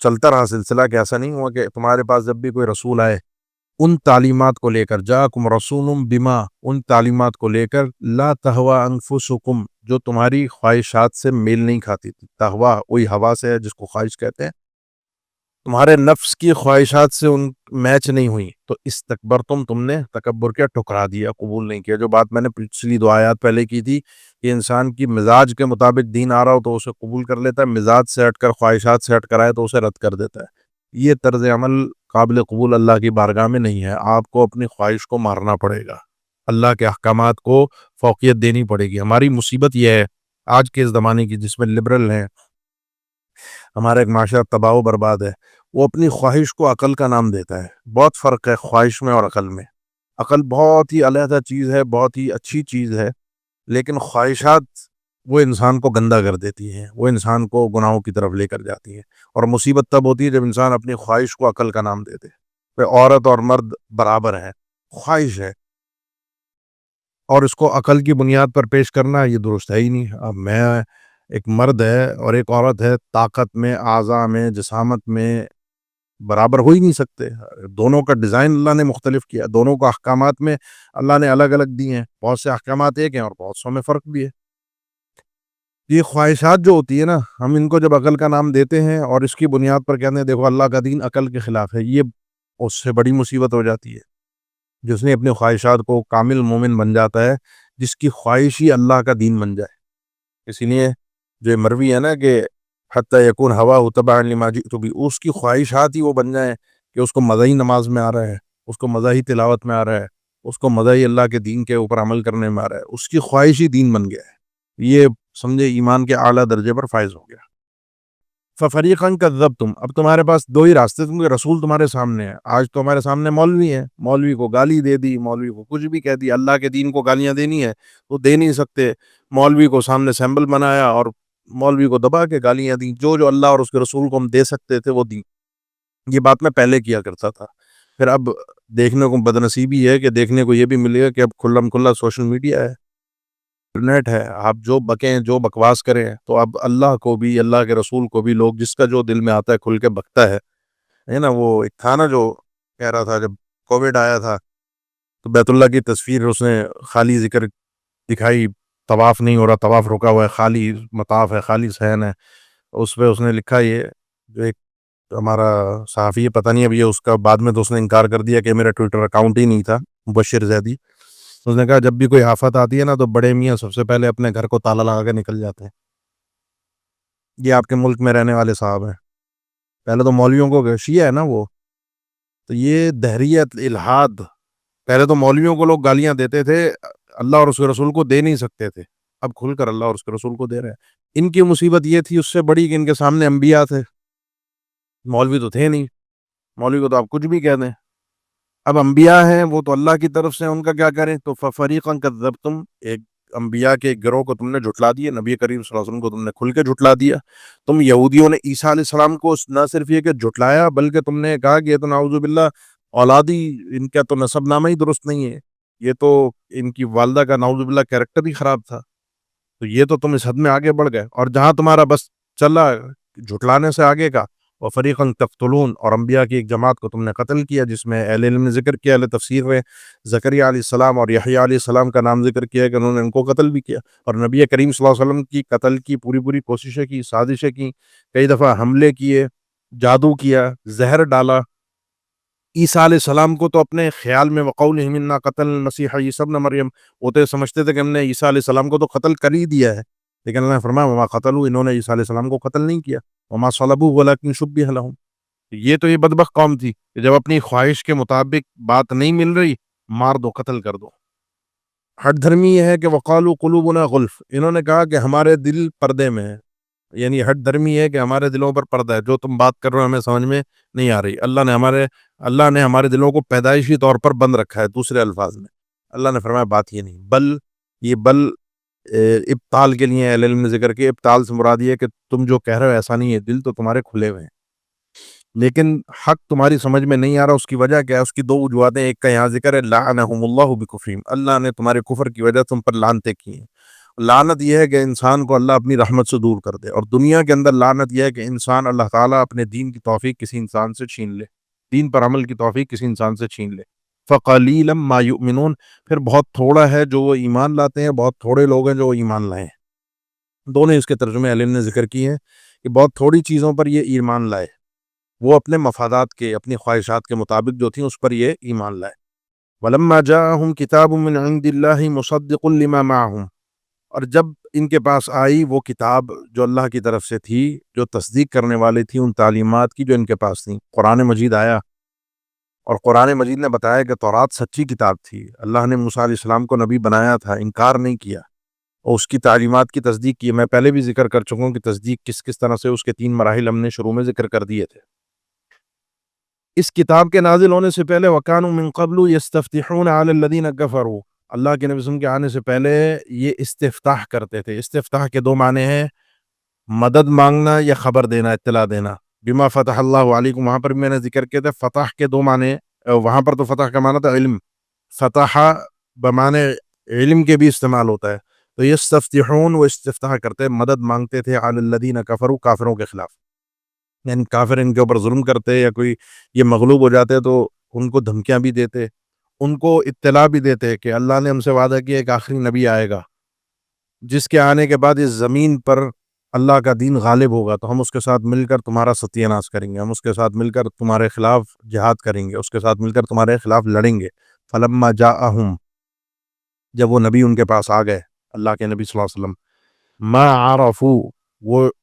چلتا رہا سلسلہ کہ ایسا نہیں ہوا کہ تمہارے پاس جب بھی کوئی رسول آئے ان تعلیمات کو لے کر، جاءکم رسول بما، ان تعلیمات کو لے کر، لا تہوی انفسکم، جو تمہاری خواہشات سے میل نہیں کھاتی تھی، تہوی وہی ہوا سے ہے جس کو خواہش کہتے ہیں، تمہارے نفس کی خواہشات سے ان میچ نہیں ہوئی، تو استکبرتم، تم نے تکبر کیا، ٹھکرا دیا، قبول نہیں کیا۔ جو بات میں نے پچھلی 2 آیات پہلے کی تھی کہ انسان کی مزاج کے مطابق دین آ رہا ہو تو اسے قبول کر لیتا ہے، مزاج سے ہٹ کر، خواہشات سے ہٹ کر آئے تو اسے رد کر دیتا ہے۔ یہ طرز عمل قابل قبول اللہ کی بارگاہ میں نہیں ہے۔ آپ کو اپنی خواہش کو مارنا پڑے گا، اللہ کے احکامات کو فوقیت دینی پڑے گی۔ ہماری مصیبت یہ ہے آج کے اس زمانے کی، جس میں لبرل ہیں، ہمارا ایک معاشرہ تباہ و برباد ہے، وہ اپنی خواہش کو عقل کا نام دیتا ہے۔ بہت فرق ہے خواہش میں اور عقل میں۔ عقل بہت ہی علیحدہ چیز ہے، بہت ہی اچھی چیز ہے، لیکن خواہشات وہ انسان کو گندا کر دیتی ہیں، وہ انسان کو گناہوں کی طرف لے کر جاتی ہیں، اور مصیبت تب ہوتی ہے جب انسان اپنی خواہش کو عقل کا نام دے دے۔ عورت اور مرد برابر ہے، خواہش ہے، اور اس کو عقل کی بنیاد پر پیش کرنا یہ درست ہے ہی نہیں۔ اب میں ایک مرد ہے اور ایک عورت ہے، طاقت میں، اعضاء میں، جسامت میں برابر ہو ہی نہیں سکتے۔ دونوں کا ڈیزائن اللہ نے مختلف کیا، دونوں کو احکامات میں اللہ نے الگ الگ دی ہیں، بہت سے احکامات ایک ہیں اور بہت سو میں فرق بھی ہے۔ یہ خواہشات جو ہوتی ہے نا، ہم ان کو جب عقل کا نام دیتے ہیں اور اس کی بنیاد پر کہتے ہیں دیکھو اللہ کا دین عقل کے خلاف ہے، یہ اس سے بڑی مصیبت ہو جاتی ہے۔ جس نے اپنی خواہشات کو کامل مومن بن جاتا ہے، جس کی خواہش ہی اللہ کا دین بن جائے۔ اسی لیے جو مروی ہے نا کہ حتی یکون ہواہ تبعا لما جئت بہ، اس کی خواہشات ہی وہ بن جائیں کہ اس کو مزہ ہی نماز میں آ رہا ہے، اس کو مزہ ہی تلاوت میں آ رہا ہے، اس کو مزہ ہی اللہ کے دین کے اوپر عمل کرنے میں آ رہا ہے، اس کی خواہش ہی دین بن گیا ہے۔ یہ سمجھے ایمان کے اعلیٰ درجے پر فائز ہو گیا۔ فَفَرِيقًا كَذَّبْتُمْ، اب تمہارے پاس دو ہی راستے، کیونکہ رسول تمہارے سامنے ہے۔ آج تو ہمارے سامنے مولوی ہیں، مولوی کو گالی دے دی، مولوی کو کچھ بھی کہہ دی، اللہ کے دین کو گالیاں دینی ہے تو دے نہیں سکتے، مولوی کو سامنے سیمبل بنایا اور مولوی کو دبا کے گالیاں دیں، جو اللہ اور اس کے رسول کو ہم دے سکتے تھے وہ دیں۔ یہ بات میں پہلے کیا کرتا تھا، پھر اب دیکھنے کو بدنصیبی ہے کہ دیکھنے کو یہ بھی ملے گا کہ اب کھلم کھلا سوشل میڈیا ہے، انٹرنیٹ ہے، آپ جو بکیں، جو بکواس کریں، تو اب اللہ کو بھی، اللہ کے رسول کو بھی لوگ جس کا جو دل میں آتا ہے کھل کے بکتا ہے نا۔ وہ ایک تھا نا جو کہہ رہا تھا جب کووڈ آیا تھا تو بیت اللہ کی تصویر اس نے خالی ذکر دکھائی، طواف نہیں ہو رہا، طواف رکا ہوا ہے، خالی مطاف ہے، خالی صحن ہے، اس پہ اس نے لکھا یہ جو ایک ہمارا صحافی ہے، پتہ نہیں اب یہ اس کا بعد میں تو اس نے انکار کر دیا کہ میرا ٹویٹر اکاؤنٹ ہی نہیں تھا، مبشر زیدی۔ اس نے کہا جب بھی کوئی آفت آتی ہے نا تو بڑے میاں سب سے پہلے اپنے گھر کو تالا لگا کے نکل جاتے ہیں۔ یہ آپ کے ملک میں رہنے والے صاحب ہیں، پہلے تو مولویوں کو، شیعہ ہے نا وہ، تو یہ دہریت، الہاد، پہلے تو مولویوں کو لوگ گالیاں دیتے تھے، اللہ اور اس کے رسول کو دے نہیں سکتے تھے، اب کھل کر اللہ اور اس کے رسول کو دے رہے ہیں۔ ان کی مصیبت یہ تھی اس سے بڑی کہ ان کے سامنے انبیاء تھے، مولوی تو تھے نہیں، مولوی کو تو آپ کچھ بھی کہہ دیں، اب انبیاء ہیں وہ تو اللہ کی طرف سے، ان کا کیا کریں؟ تو فَفَرِيقًا كَذَّبْتُمْ، ایک انبیاء کے ایک گروہ کو تم نے جھٹلا دیا، نبی کریم صلی اللہ علیہ وسلم کو تم نے کھل کے جھٹلا دیا۔ تم یہودیوں نے عیسیٰ علیہ السلام کو نہ صرف یہ کہ جھٹلایا بلکہ تم نے کہا کہ یہ تو نعوذ باللہ اولادی، ان کا تو نسب نامہ ہی درست نہیں ہے، یہ تو ان کی والدہ کا نعوذ باللہ کیریکٹر ہی خراب تھا، تو یہ تو تم اس حد میں آگے بڑھ گئے، اور جہاں تمہارا بس چلا جھٹلانے سے آگے کا، وَفَرِيقًا تَقْتُلُونَ، اور انبیاء کی ایک جماعت کو تم نے قتل کیا، جس میں اہل علم نے ذکر کیا، اہل تفسیر میں زکریا علیہ السلام اور یحییٰ علیہ السلام کا نام ذکر کیا کہ انہوں نے ان کو قتل بھی کیا، اور نبی کریم صلی اللہ علیہ وسلم کی قتل کی پوری کوششیں کی، سازشیں کی، کئی دفعہ حملے کیے، جادو کیا، زہر ڈالا۔ عیسیٰ علیہ السلام کو تو اپنے خیال میں وَقَوْلِهِمْ إِنَّا قَتَلْنَا الْمَسِيحَ عِيسَى ابْنَ مریم، وہ تو سمجھتے تھے کہ ہم نے عیسیٰ علیہ السلام کو تو قتل کر ہی دیا ہے، لیکن اللہ نے فرمایا وَمَا قَتَلُوا، انہوں نے عیسیٰ علیہ السلام کو قتل نہیں کیا، وَمَا صَلَبُوهُ وَلَكِنْ شُبِّهَ لَهُمْ۔ یہ تو یہ بدبخت قوم تھی کہ جب اپنی خواہش کے مطابق بات نہیں مل رہی، مار دو، قتل کر دو۔ ہٹ دھرمی یہ ہے کہ وَقَالُوا قُلُوبُنَا غُلْف، انہوں نے کہا کہ ہمارے دل پردے میں ہے، یعنی ہٹ دھرمی ہے کہ ہمارے دلوں پر پردہ ہے، جو تم بات کر رہے ہو ہمیں سمجھ میں نہیں آ رہی۔ اللہ نے ہمارے دلوں کو پیدائشی طور پر بند رکھا ہے، دوسرے الفاظ میں اللہ نے فرمایا بات یہ نہیں، یہ بل ابطال کے لیے اہل علم نے ذکر کیا، ابطال سے مراد یہ ہے کہ تم جو کہہ رہے ہو ایسا نہیں ہے، دل تو تمہارے کھلے ہوئے ہیں، لیکن حق تمہاری سمجھ میں نہیں آ رہا۔ اس کی وجہ کیا ہے؟ اس کی دو وجوہاتیں، ایک کا یہاں ذکر ہے لعنہم اللہ بکفرہم، اللہ نے تمہارے کفر کی وجہ تم پر لعنتیں کی ہیں۔ لعنت یہ ہے کہ انسان کو اللہ اپنی رحمت سے دور کر دے، اور دنیا کے اندر لعنت یہ ہے کہ انسان، اللہ تعالیٰ اپنے دین کی توفیق کسی انسان سے چھین لے، دین پر عمل کی توفیق کسی انسان سے چھین لے۔ فَقَلِيلًا مَا يُؤْمِنُونَ، پھر بہت تھوڑا ہے جو وہ ایمان لاتے ہیں، بہت تھوڑے لوگ ہیں جو وہ ایمان لائے ہیں۔ دونوں اس کے ترجمے علم نے ذکر کیے ہیں کہ بہت تھوڑی چیزوں پر یہ ایمان لائے، وہ اپنے مفادات کے، اپنی خواہشات کے مطابق جو تھیں اس پر یہ ایمان لائے۔ وَلَمَّا جَاءَهُمْ كِتَابٌ مِّنْ عِندِ اللَّهِ مُصَدِّقٌ لِّمَا مَعَهُمْ، اور جب ان کے پاس آئی وہ کتاب جو اللہ کی طرف سے تھی، جو تصدیق کرنے والی تھی ان تعلیمات کی جو ان کے پاس تھیں، قرآن مجید آیا، اور قرآن مجید نے بتایا کہ تورات سچی کتاب تھی، اللہ نے موسیٰ علیہ السلام کو نبی بنایا تھا، انکار نہیں کیا، اور اس کی تعلیمات کی تصدیق کی۔ میں پہلے بھی ذکر کر چکا ہوں کہ تصدیق کس کس طرح سے، اس کے 3 مراحل ہم نے شروع میں ذکر کر دیے تھے۔ اس کتاب کے نازل ہونے سے پہلے وَكَانُوا مِن قَبْلُ يَسْتَفْتِحُونَ عَلَى الَّذِينَ كَفَرُوا، اللہ کے نبی صلی اللہ علیہ وسلم کے آنے سے پہلے یہ استفتاح کرتے تھے. استفتاح کے دو معنی ہیں, مدد مانگنا یا خبر دینا, اطلاع دینا. بما فتح اللہ علیکم, وہاں پر بھی میں نے ذکر کیا تھا فتح کے دو معنی. وہاں پر تو فتح کا معنی تھا علم, فتح بمعنی علم کے بھی استعمال ہوتا ہے. تو یستفتحون, وہ استفتاح کرتے, مدد مانگتے تھے علی الذین کفروا, کافروں کے خلاف. یعنی کافر ان کے اوپر ظلم کرتے یا کوئی یہ مغلوب ہو جاتے تو ان کو دھمکیاں بھی دیتے, ان کو اطلاع بھی دیتے کہ اللہ نے ہم سے وعدہ کیا ایک آخری نبی آئے گا جس کے آنے کے بعد اس زمین پر اللہ کا دین غالب ہوگا, تو ہم اس کے ساتھ مل کر تمہارا ستیہ ناش کریں گے, ہم اس کے ساتھ مل کر تمہارے خلاف جہاد کریں گے, اس کے ساتھ مل کر تمہارے خلاف لڑیں گے. فلما جاءہم, جب وہ نبی ان کے پاس آ گئے, اللہ کے نبی صلی اللہ علیہ وسلم, ما عرفوا,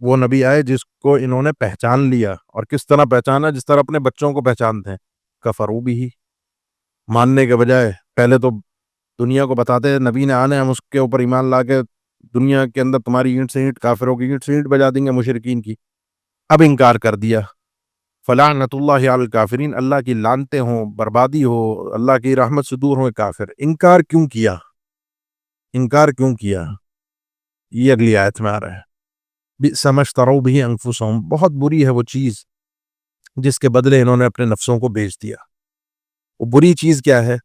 وہ نبی آئے جس کو انہوں نے پہچان لیا. اور کس طرح پہچانا؟ جس طرح اپنے بچوں کو پہچانتے ہیں. کفروا بھی, ماننے کے بجائے پہلے تو دنیا کو بتاتے ہیں نبی نے آنے, ہم اس کے اوپر ایمان لا کے دنیا کے اندر تمہاری اینٹ سے اینٹ, کافروں کی اینٹ سے اینٹ بجا دیں گے مشرکین کی. اب انکار کر دیا. فلعنت اللہ علی الکافرین, اللہ کی لعنتیں ہوں, بربادی ہو, اللہ کی رحمت سے دور ہوں کافر. انکار کیوں کیا؟ انکار کیوں کیا؟ یہ اگلی آیت میں آ رہا ہے. بئس ما اشتروا بہ انفسہم, بہت بری ہے وہ چیز جس کے بدلے انہوں نے اپنے نفسوں کو بیچ دیا. وہ بری چیز کیا ہے؟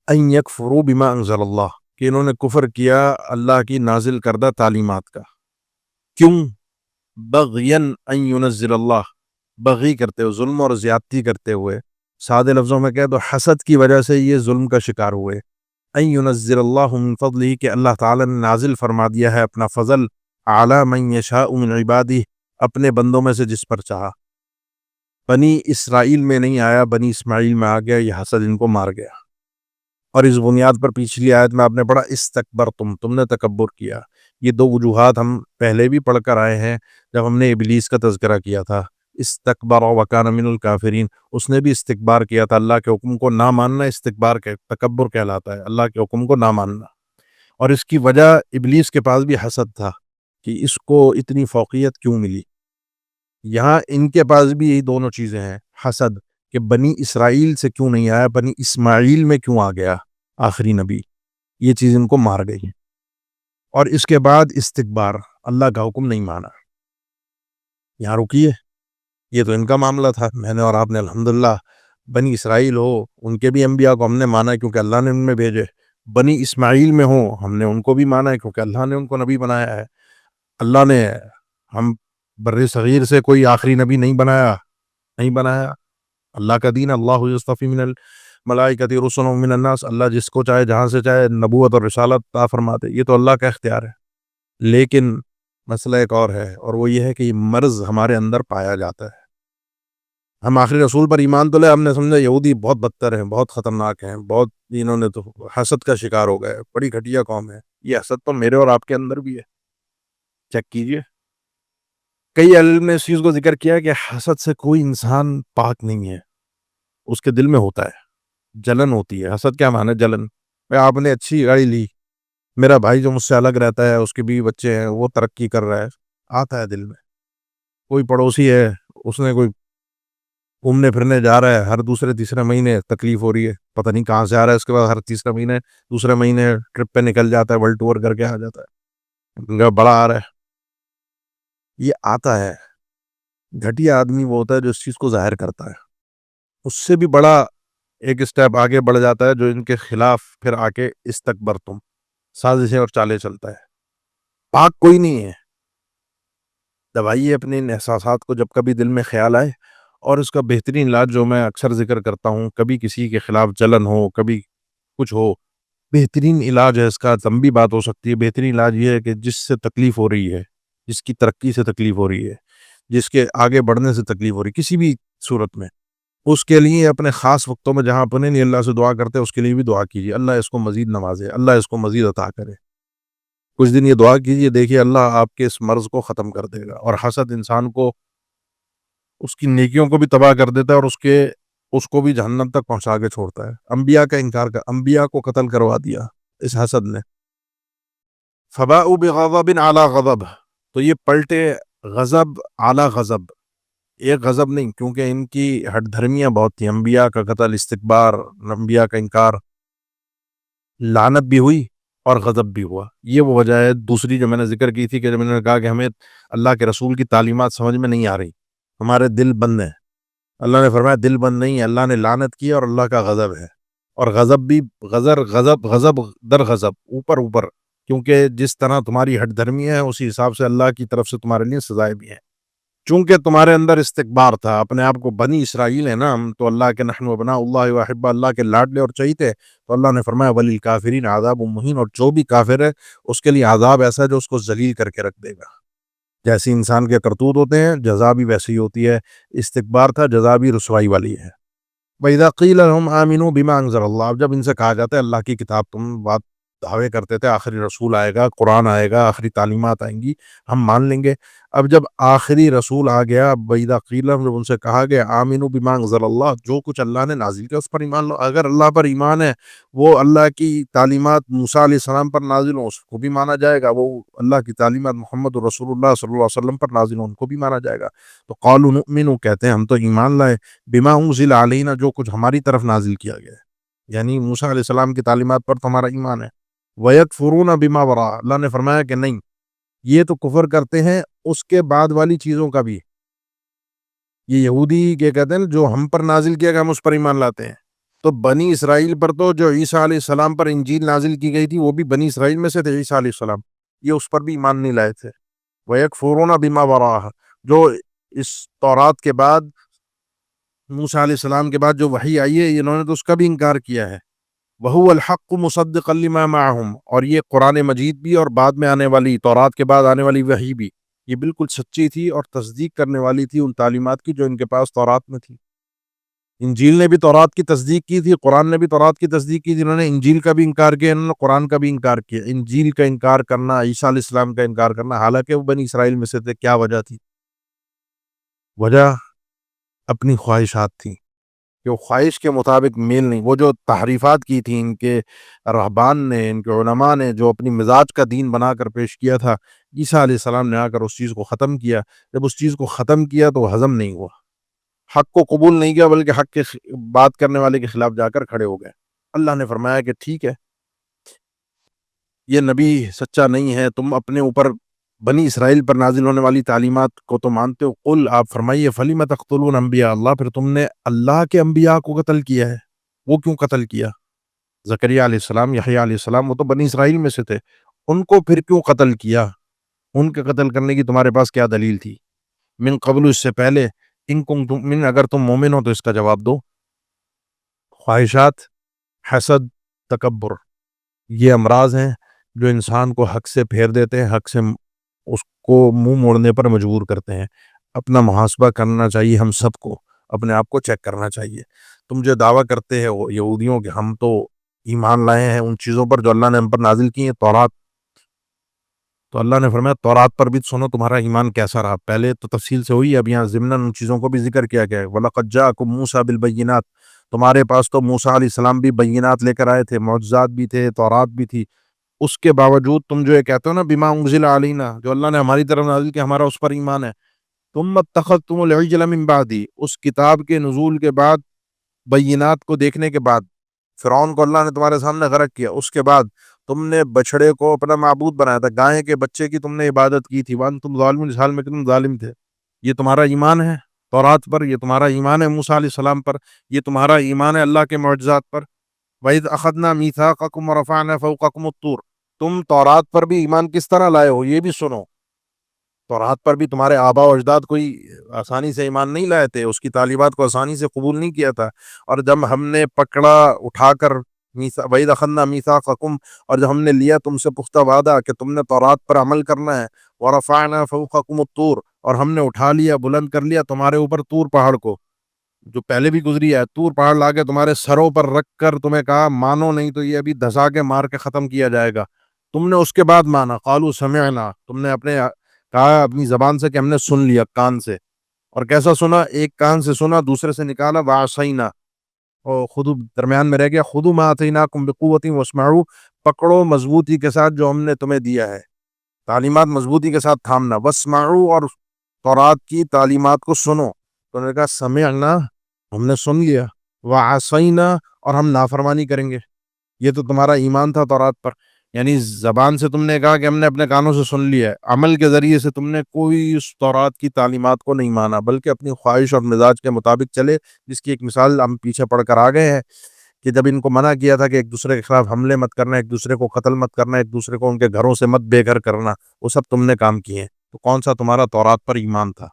ان یکفروا بما انزل اللہ, کہ انہوں نے کفر کیا اللہ کی نازل کردہ تعلیمات کا. کیوں؟ بغیا ان ینزل اللہ, بغی کرتے ہوئے, ظلم اور زیادتی کرتے ہوئے. سادے لفظوں میں کہے تو حسد کی وجہ سے یہ ظلم کا شکار ہوئے. ان ینزل اللہ من فضلہ, کہ اللہ تعالیٰ نے نازل فرما دیا ہے اپنا فضل, اعلی من یشاء من عبادہ, اپنے بندوں میں سے جس پر چاہا. بنی اسرائیل میں نہیں آیا, بنی اسماعیل میں آ گیا. یہ حسد ان کو مار گیا. اور اس بنیاد پر پچھلی آیت میں آپ نے پڑھا استکبرتم, تم نے تکبر کیا. یہ دو وجوہات ہم پہلے بھی پڑھ کر آئے ہیں جب ہم نے ابلیس کا تذکرہ کیا تھا. استکبر وکان من الکافرین, اس نے بھی استکبار کیا تھا. اللہ کے حکم کو نہ ماننا استکبار کے تکبر کہلاتا ہے, اللہ کے حکم کو نہ ماننا. اور اس کی وجہ ابلیس کے پاس بھی حسد تھا کہ اس کو اتنی فوقیت کیوں ملی. یہاں ان کے پاس بھی یہی دونوں چیزیں ہیں, حسد کہ بنی اسرائیل سے کیوں نہیں آیا, بنی اسماعیل میں کیوں آ گیا آخری نبی. یہ چیز ان کو مار گئی. اور اس کے بعد استکبار, اللہ کا حکم نہیں مانا. یہاں رکیے, یہ تو ان کا معاملہ تھا. میں نے اور آپ نے الحمدللہ, بنی اسرائیل ہو ان کے بھی انبیاء کو ہم نے مانا کیونکہ اللہ نے ان میں بھیجے. بنی اسماعیل میں ہوں ہم نے ان کو بھی مانا ہے کیونکہ اللہ نے ان کو نبی بنایا ہے. اللہ نے ہم بر صغیر سے کوئی آخری نبی نہیں بنایا, نہیں بنایا. اللہ کا دین, اللہ یصطفی من الملائکۃ رسلا من الناس, اللہ جس کو چاہے جہاں سے چاہے نبوت اور رسالت عطا فرماتے. یہ تو اللہ کا اختیار ہے. لیکن مسئلہ ایک اور ہے, اور وہ یہ ہے کہ یہ مرض ہمارے اندر پایا جاتا ہے. ہم آخری رسول پر ایمان تو لے, ہم نے سمجھا یہودی بہت بدتر ہیں, بہت خطرناک ہیں, بہت انہوں نے تو حسد کا شکار ہو گئے, بڑی گھٹیا قوم ہے. یہ حسد تو میرے اور آپ کے اندر بھی ہے, چیک کیجئے. کئی علم نے اس چیز کو ذکر کیا کہ حسد سے کوئی انسان پاک نہیں ہے, اس کے دل میں ہوتا ہے, جلن ہوتی ہے. حسد کیا معنی؟ جلن. بھائی آپ نے اچھی گاڑی لی, میرا بھائی جو مجھ سے الگ رہتا ہے اس کے بھی بچے ہیں, وہ ترقی کر رہا ہے, آتا ہے دل میں. کوئی پڑوسی ہے, اس نے کوئی گھومنے پھرنے جا رہا ہے, ہر دوسرے تیسرے مہینے تکلیف ہو رہی ہے, پتہ نہیں کہاں سے آ رہا ہے. اس کے بعد ہر تیسرے مہینے دوسرے مہینے ٹرپ پہ نکل جاتا ہے, ورلڈ ٹور کر کے آ جاتا ہے, بڑا آ رہا ہے. یہ آتا ہے. گھٹیا آدمی وہ ہوتا ہے جو اس چیز کو ظاہر کرتا ہے. اس سے بھی بڑا ایک اسٹیپ آگے بڑھ جاتا ہے جو ان کے خلاف پھر آ کے استکبرتم سازشیں اور چالیں چلتا ہے. پاک کوئی نہیں ہے. دبائیے اپنے ان احساسات کو جب کبھی دل میں خیال آئے. اور اس کا بہترین علاج جو میں اکثر ذکر کرتا ہوں, کبھی کسی کے خلاف جلن ہو, کبھی کچھ ہو, بہترین علاج ہے اس کا. لمبی بات ہو سکتی ہے, بہترین علاج یہ ہے کہ جس سے تکلیف ہو رہی ہے, جس کی ترقی سے تکلیف ہو رہی ہے, جس کے آگے بڑھنے سے تکلیف ہو رہی ہے کسی بھی صورت میں, اس کے لیے اپنے خاص وقتوں میں جہاں اپنے نہیں اللہ سے دعا کرتے, اس کے لیے بھی دعا کیجیے. اللہ اس کو مزید نوازے, اللہ اس کو مزید عطا کرے. کچھ دن یہ دعا کیجیے, دیکھیے اللہ آپ کے اس مرض کو ختم کر دے گا. اور حسد انسان کو اس کی نیکیوں کو بھی تباہ کر دیتا ہے, اور اس کو بھی جہنم تک پہنچا کے چھوڑتا ہے. انبیاء کا انکار کر, انبیاء کو قتل کروا دیا اس حسد نے. فباؤوا بغضب علی غضب, تو یہ پلٹے غضب اعلی غضب, ایک غضب نہیں, کیونکہ ان کی ہٹ دھرمیاں بہت تھیں. انبیاء کا قتل, استکبار, انبیاء کا انکار. لعنت بھی ہوئی اور غضب بھی ہوا. یہ وہ وجہ ہے دوسری جو میں نے ذکر کی تھی کہ جب میں نے کہا کہ ہمیں اللہ کے رسول کی تعلیمات سمجھ میں نہیں آ رہی, ہمارے دل بند ہیں. اللہ نے فرمایا دل بند نہیں ہے, اللہ نے لعنت کی اور اللہ کا غضب ہے. اور غضب بھی غضب در غضب, اوپر اوپر, کیونکہ جس طرح تمہاری ہٹ دھرمی ہے اسی حساب سے اللہ کی طرف سے تمہارے لیے سزائیں بھی ہیں. چونکہ تمہارے اندر استکبار تھا, اپنے آپ کو بنی اسرائیل ہے نا ہم تو اللہ کے نحن وابناء اللہ واحبہ, اللہ کے لاڈلے اور چہیتے, تو اللہ نے فرمایا وللکافرین عذاب مہین, اور جو بھی کافر ہے اس کے لیے عذاب ایسا ہے جو اس کو ذلیل کر کے رکھ دے گا. جیسی انسان کے کرتوت ہوتے ہیں جزا بھی ویسی ہی ہوتی ہے. استکبار تھا, جزا بھی رسوائی والی ہے. وَإِذَا قِيلَ لَهُمْ آمِنُوا بِمَا أَنزَلَ اللَّهُ, اب جب ان سے کہا جاتا ہے اللہ کی کتاب, تم بات دعوے کرتے تھے آخری رسول آئے گا, قرآن آئے گا, آخری تعلیمات آئیں گی, ہم مان لیں گے. اب جب آخری رسول آ گیا, وَإِذَا قِيلَ لَهُمْ, جب ان سے کہا گیا آمِنُوا بِمَا أَنزَلَ اللَّهُ, جو کچھ اللہ نے نازل کیا اس پر ایمان لو. اگر اللہ پر ایمان ہے, وہ اللہ کی تعلیمات موسیٰ علیہ السلام پر نازل ہوں اس کو بھی مانا جائے گا, وہ اللہ کی تعلیمات محمد رسول اللہ صلی اللہ علیہ وسلم پر نازل ہوں ان کو بھی مانا جائے گا. تو قالوا نؤمن, کہتے ہیں ہم تو ایمان لائے, بما انزل علینا, جو کچھ ہماری طرف نازل کیا گیا ہے, یعنی موسیٰ علیہ السلام کی تعلیمات پر تو ہمارا ایمان ہے. وَيَكْفُرُونَ بِمَا وَرَاءَ, اللہ نے فرمایا کہ نہیں, یہ تو کفر کرتے ہیں اس کے بعد والی چیزوں کا بھی. یہ یہودی کیا کہتے ہیں جو ہم پر نازل کیا گیا ہم اس پر ایمان لاتے ہیں. تو بنی اسرائیل پر تو جو عیسیٰ علیہ السلام پر انجیل نازل کی گئی تھی وہ بھی بنی اسرائیل میں سے تھے عیسیٰ علیہ السلام, یہ اس پر بھی ایمان نہیں لائے تھے. وَيَكْفُرُونَ بِمَا وَرَاءَ, جو اس تورات کے بعد موسیٰ علیہ السلام کے بعد جو وحی آئی ہے انہوں نے تو اس کا بھی انکار کیا ہے. وَهُوَ الْحَقُّ مُصَدِّقًا لِمَا مَعَهُمْ, اور یہ قرآن مجید بھی اور بعد میں آنے والی تورات کے بعد آنے والی وحی بھی یہ بالکل سچی تھی اور تصدیق کرنے والی تھی ان تعلیمات کی جو ان کے پاس تورات میں تھی. انجیل نے بھی تورات کی تصدیق کی تھی, قرآن نے بھی تورات کی تصدیق کی تھی. انہوں نے انجیل کا بھی انکار کیا, انہوں نے قرآن کا بھی انکار کیا. انجیل کا انکار کرنا, عیسیٰ علیہ السلام کا انکار کرنا, حالانکہ وہ بنی اسرائیل میں سے تھے. کیا وجہ تھی؟ وجہ اپنی خواہشات تھی کہ وہ خواہش کے مطابق میل نہیں. وہ جو تحریفات کی تھی ان کے رہبان نے, ان کے علماء نے, جو اپنی مزاج کا دین بنا کر پیش کیا تھا, عیسیٰ علیہ السلام نے آ کر اس چیز کو ختم کیا. جب اس چیز کو ختم کیا تو وہ ہضم نہیں ہوا, حق کو قبول نہیں کیا بلکہ حق کے بات کرنے والے کے خلاف جا کر کھڑے ہو گئے. اللہ نے فرمایا کہ ٹھیک ہے, یہ نبی سچا نہیں ہے, تم اپنے اوپر بنی اسرائیل پر نازل ہونے والی تعلیمات کو تو مانتے ہو. قل, آپ فرمائیے, فَلِمَ تَقْتُلُونَ انبیاء اللہ, پھر تم نے اللہ کے انبیاء کو قتل کیا ہے. وہ کیوں قتل کیا؟ زکریا علیہ السلام, یحییٰ علیہ السلام, وہ تو بنی اسرائیل میں سے تھے, ان کو پھر کیوں قتل کیا؟ ان کے قتل کرنے کی تمہارے پاس کیا دلیل تھی؟ من قبل, اس سے پہلے, ان کنتم مؤمنین, اگر تم مومن ہو تو اس کا جواب دو. خواہشات, حسد, تکبر, یہ امراض ہیں جو انسان کو حق سے پھیر دیتے ہیں, حق سے اس کو منہ موڑنے پر مجبور کرتے ہیں. اپنا محاسبہ کرنا چاہیے ہم سب کو, اپنے آپ کو چیک کرنا چاہیے. تم جو دعویٰ کرتے ہیں یہودیوں کہ ہم تو ایمان لائے ہیں ان چیزوں پر جو اللہ نے ہم پر نازل کی ہیں, تورات, تو اللہ نے فرمایا تورات پر بھی سنو تمہارا ایمان کیسا رہا. پہلے تو تفصیل سے ہوئی, اب یہاں ضمناً ان چیزوں کو بھی ذکر کیا گیا ہے. وَلَقَدْ جَاءَكُم مُوسَىٰ بِالْبَيِّنَاتِ, تمہارے پاس تو موسیٰ علیہ السلام بھی بینات لے کر آئے تھے, معجزات بھی تھے, تورات بھی تھی. اس کے باوجود تم جو یہ کہتے ہو نا بما انزل علینا, جو اللہ نے ہماری طرف نازل کیا ہمارا اس پر ایمان ہے. ثم اتخذتم العجل من بعدی, اس کتاب کے نزول کے بعد, بینات کو دیکھنے کے بعد, فرعون کو اللہ نے تمہارے سامنے غرق کیا, اس کے بعد تم نے بچڑے کو اپنا معبود بنایا تھا, گائے کے بچے کی تم نے عبادت کی تھی. وانتم ظالمون, اس حال میں کہ تم ظالم تھے. یہ تمہارا ایمان ہے تورات پر, یہ تمہارا ایمان ہے موسیٰ علیہ السلام پر, یہ تمہارا ایمان ہے اللہ کے معجزات پر. وَإِذْ أَخَذْنَا مِيثَاقَكُمْ وَرَفَعْنَا فَوْقَكُمُ الطُّورَ, تم تورات پر بھی ایمان کس طرح لائے ہو یہ بھی سنو. تورات پر بھی تمہارے آبا و اجداد کوئی آسانی سے ایمان نہیں لائے تھے, اس کی تعلیمات کو آسانی سے قبول نہیں کیا تھا. اور جب ہم نے پکڑا اٹھا کر وَإِذْ أَخَذْنَا مِيثَاقَكُمْ, اور جب ہم نے لیا تم سے پختہ وعدہ کہ تم نے تورات پر عمل کرنا ہے, وَرَفَعْنَا فَوْقَكُمُ الطُّورَ, اور ہم نے اٹھا لیا, بلند کر لیا تمہارے اوپر طور پہاڑ کو, جو پہلے بھی گزری ہے. طور پہاڑ لا کے تمہارے سروں پر رکھ کر تمہیں کہا مانو نہیں تو یہ ابھی دھسا کے مار کے ختم کیا جائے گا. تم نے اس کے بعد مانا, قالوا سمعنا, تم نے اپنے کہا اپنی زبان سے کہ ہم نے سن لیا کان سے. اور کیسا سنا؟ ایک کان سے سنا, دوسرے سے نکالا. وعصینا, اور خود درمیان میں رہ گیا. خذوا ما آتیناکم بقوۃ واسمعوا, پکڑو مضبوطی کے ساتھ جو ہم نے تمہیں دیا ہے, تعلیمات مضبوطی کے ساتھ تھامنا. واسمعوا, اور تورات کی تعلیمات کو سنو. تو نے کہا سمعنا, ہم نے سن لیا. وعصینا, اور ہم نافرمانی کریں گے. یہ تو تمہارا ایمان تھا تورات پر. یعنی زبان سے تم نے کہا کہ ہم نے اپنے کانوں سے سن لیا ہے، عمل کے ذریعے سے تم نے کوئی اس تورات کی تعلیمات کو نہیں مانا، بلکہ اپنی خواہش اور مزاج کے مطابق چلے، جس کی ایک مثال ہم پیچھے پڑھ کر آ گئے ہیں کہ جب ان کو منع کیا تھا کہ ایک دوسرے کے خلاف حملے مت کرنا، ایک دوسرے کو قتل مت کرنا، ایک دوسرے کو ان کے گھروں سے مت بے گھر کرنا، وہ سب تم نے کام کیے ہیں. تو کون سا تمہارا تورات پر ایمان تھا؟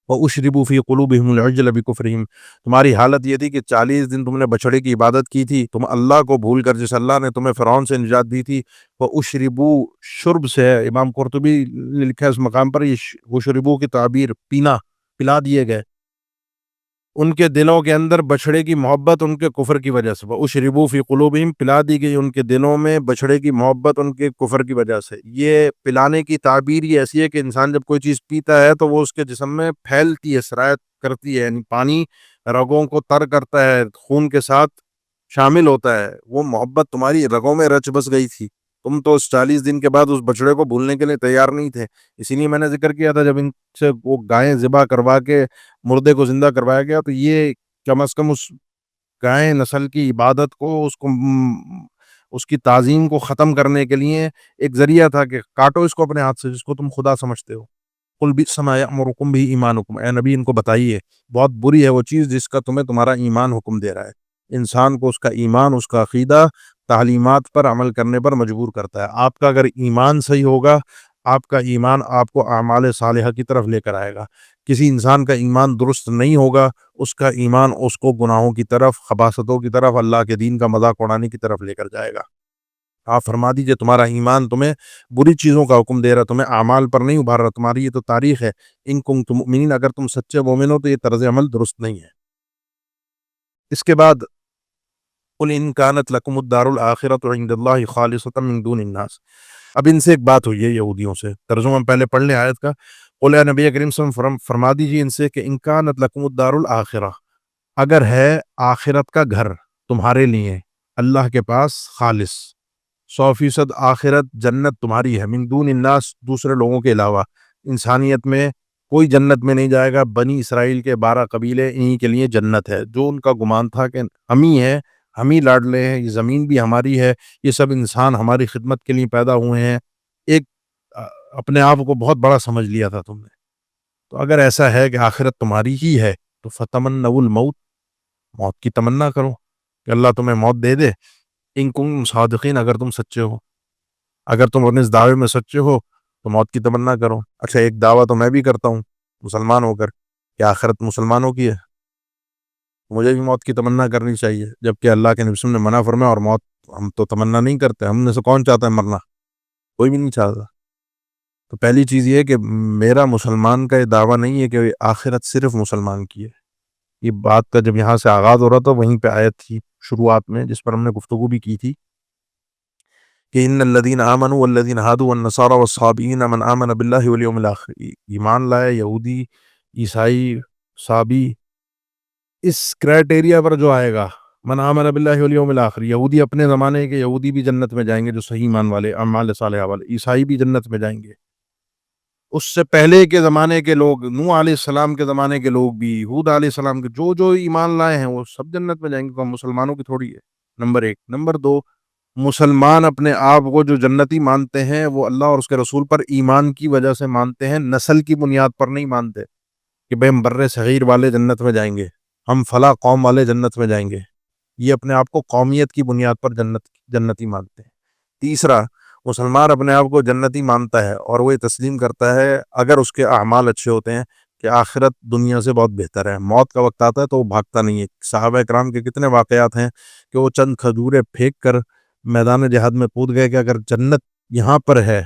وَأُشْرِبُوا فِي قُلُوبِهِمُ الْعِجْلَ بِكُفْرِهِمْ. تمہاری حالت یہ تھی کہ 40 دن تم نے بچڑے کی عبادت کی تھی، تم اللہ کو بھول کر، جس اللہ نے تمہیں فرعون سے نجات دی تھی. وَأُشْرِبُوا شرب سے ہے، امام قرطبی نے لکھا ہے اس مقام پر، یہ وشربو کی تعبیر پینا، پلا دیے گئے. ان کے دلوں کے اندر بچڑے کی محبت ان کے کفر کی وجہ سے. وَأُشْرِبُوا فِي قُلُوبِهِمْ، پلا دی گئی ان کے دلوں میں بچڑے کی محبت ان کے کفر کی وجہ سے. یہ پلانے کی تعبیر یہ ایسی ہے کہ انسان جب کوئی چیز پیتا ہے تو وہ اس کے جسم میں پھیلتی ہے، سرایت کرتی ہے، یعنی پانی رگوں کو تر کرتا ہے، خون کے ساتھ شامل ہوتا ہے. وہ محبت تمہاری رگوں میں رچ بس گئی تھی. تم تو اس 40 دن کے بعد اس بچڑے کو بھولنے کے لیے تیار نہیں تھے. اسی لیے میں نے ذکر کیا تھا جب ان سے وہ گائیں ذبح کروا کے مردے کو زندہ کروایا گیا، تو یہ کم از کم اس گائے نسل کی عبادت کو، اس کی تعظیم کو ختم کرنے کے لیے ایک ذریعہ تھا کہ کاٹو اس کو اپنے ہاتھ سے، جس کو تم خدا سمجھتے ہو. قل بئس ما یأمرکم بہ ایمانکم، اے نبی ان کو بتائیے بہت بری ہے وہ چیز جس کا تمہیں تمہارا ایمان حکم دے رہا ہے. انسان کو اس کا ایمان، اس کا عقیدہ تعلیمات پر عمل کرنے پر مجبور کرتا ہے. آپ کا اگر ایمان صحیح ہوگا، آپ کا ایمان آپ کو اعمال صالحہ کی طرف لے کر آئے گا. کسی انسان کا ایمان درست نہیں ہوگا، اس کا ایمان اس کو گناہوں کی طرف، خباثتوں کی طرف، اللہ کے دین کا مذاق اڑانے کی طرف لے کر جائے گا. آپ فرما دیجئے تمہارا ایمان تمہیں بری چیزوں کا حکم دے رہا، تمہیں اعمال پر نہیں ابھار رہا. تمہاری یہ تو تاریخ ہے، ان کنتم مؤمنین، اگر تم سچے مومن ہو تو یہ طرز عمل درست نہیں ہے. اس کے بعد قل ان کانت لکم الدار الآخرۃ عند اللہ خالصۃ من دون الناس. اب ان سے ایک بات ہوئی ہے یہودیوں سے، ترجمہ ہم پہلے پڑھ لیں آیت کا. قل اے نبی کریم صلی اللہ علیہ وسلم فرما دیجیے ان سے کہ ان کانت لکم الدار الآخرہ، اگر ہے آخرت کا گھر تمہارے لیے اللہ کے پاس خالص، 100% آخرت جنت تمہاری ہے، من دون الناس، دوسرے لوگوں کے علاوہ. انسانیت میں کوئی جنت میں نہیں جائے گا، بنی اسرائیل کے 12 قبیلے انہی کے لیے جنت ہے. جو ان کا گمان تھا کہ ہم ہی ہیں، ہم ہی لاڈلے ہیں، یہ زمین بھی ہماری ہے، یہ سب انسان ہماری خدمت کے لیے پیدا ہوئے ہیں، ایک اپنے آپ کو بہت بڑا سمجھ لیا تھا تم نے. تو اگر ایسا ہے کہ آخرت تمہاری ہی ہے تو فتمنوا الموت، موت کی تمنا کرو کہ اللہ تمہیں موت دے دے. ان کنتم صادقین، اگر تم سچے ہو، اگر تم اپنے اس دعوے میں سچے ہو تو موت کی تمنا کرو. اچھا ایک دعویٰ تو میں بھی کرتا ہوں مسلمان ہو کر کہ آخرت مسلمانوں کی ہے، مجھے بھی موت کی تمنا کرنی چاہیے، جبکہ اللہ کے نبی صلی اللہ علیہ وسلم نے منع فرمایا. اور موت ہم تو تمنا نہیں کرتے، ہم میں سے کون چاہتا ہے مرنا؟ کوئی بھی نہیں چاہتا. تو پہلی چیز یہ ہے کہ میرا مسلمان کا یہ دعویٰ نہیں ہے کہ آخرت صرف مسلمان کی ہے. یہ بات کا جب یہاں سے آغاز ہو رہا تھا وہیں پہ آیت تھی شروعات میں، جس پر ہم نے گفتگو بھی کی تھی کہ ان الذین آمنوا والذین ہادوا والنصارى والصابئین من آمن باللہ والیوم الآخر. ایمان لائے یہودی، عیسائی، صابی، اس کرائٹیریا پر جو آئے گا، من آمن باللہ والیوم الآخر. یہودی اپنے زمانے کے یہودی بھی جنت میں جائیں گے جو صحیح ایمان والے، اعمال صالحہ والے. عیسائی بھی جنت میں جائیں گے. اس سے پہلے کے زمانے کے لوگ، نوح علیہ السلام کے زمانے کے لوگ بھی، ہود علیہ السلام کے، جو ایمان لائے ہیں وہ سب جنت میں جائیں گے. ہم مسلمانوں کی تھوڑی ہے. نمبر 1. نمبر 2، مسلمان اپنے آپ کو جو جنتی مانتے ہیں وہ اللہ اور اس کے رسول پر ایمان کی وجہ سے مانتے ہیں، نسل کی بنیاد پر نہیں مانتے کہ بھئی ہم بر صغیر والے جنت میں جائیں گے، ہم فلاں قوم والے جنت میں جائیں گے. یہ اپنے آپ کو قومیت کی بنیاد پر جنتی مانتے ہیں. تیسرا، مسلمان اپنے آپ کو جنتی مانتا ہے اور وہ یہ تسلیم کرتا ہے اگر اس کے اعمال اچھے ہوتے ہیں کہ آخرت دنیا سے بہت بہتر ہے. موت کا وقت آتا ہے تو وہ بھاگتا نہیں ہے. صحابہ کرام کے کتنے واقعات ہیں کہ وہ چند کھجوریں پھینک کر میدان جہاد میں کود گئے کہ اگر جنت یہاں پر ہے،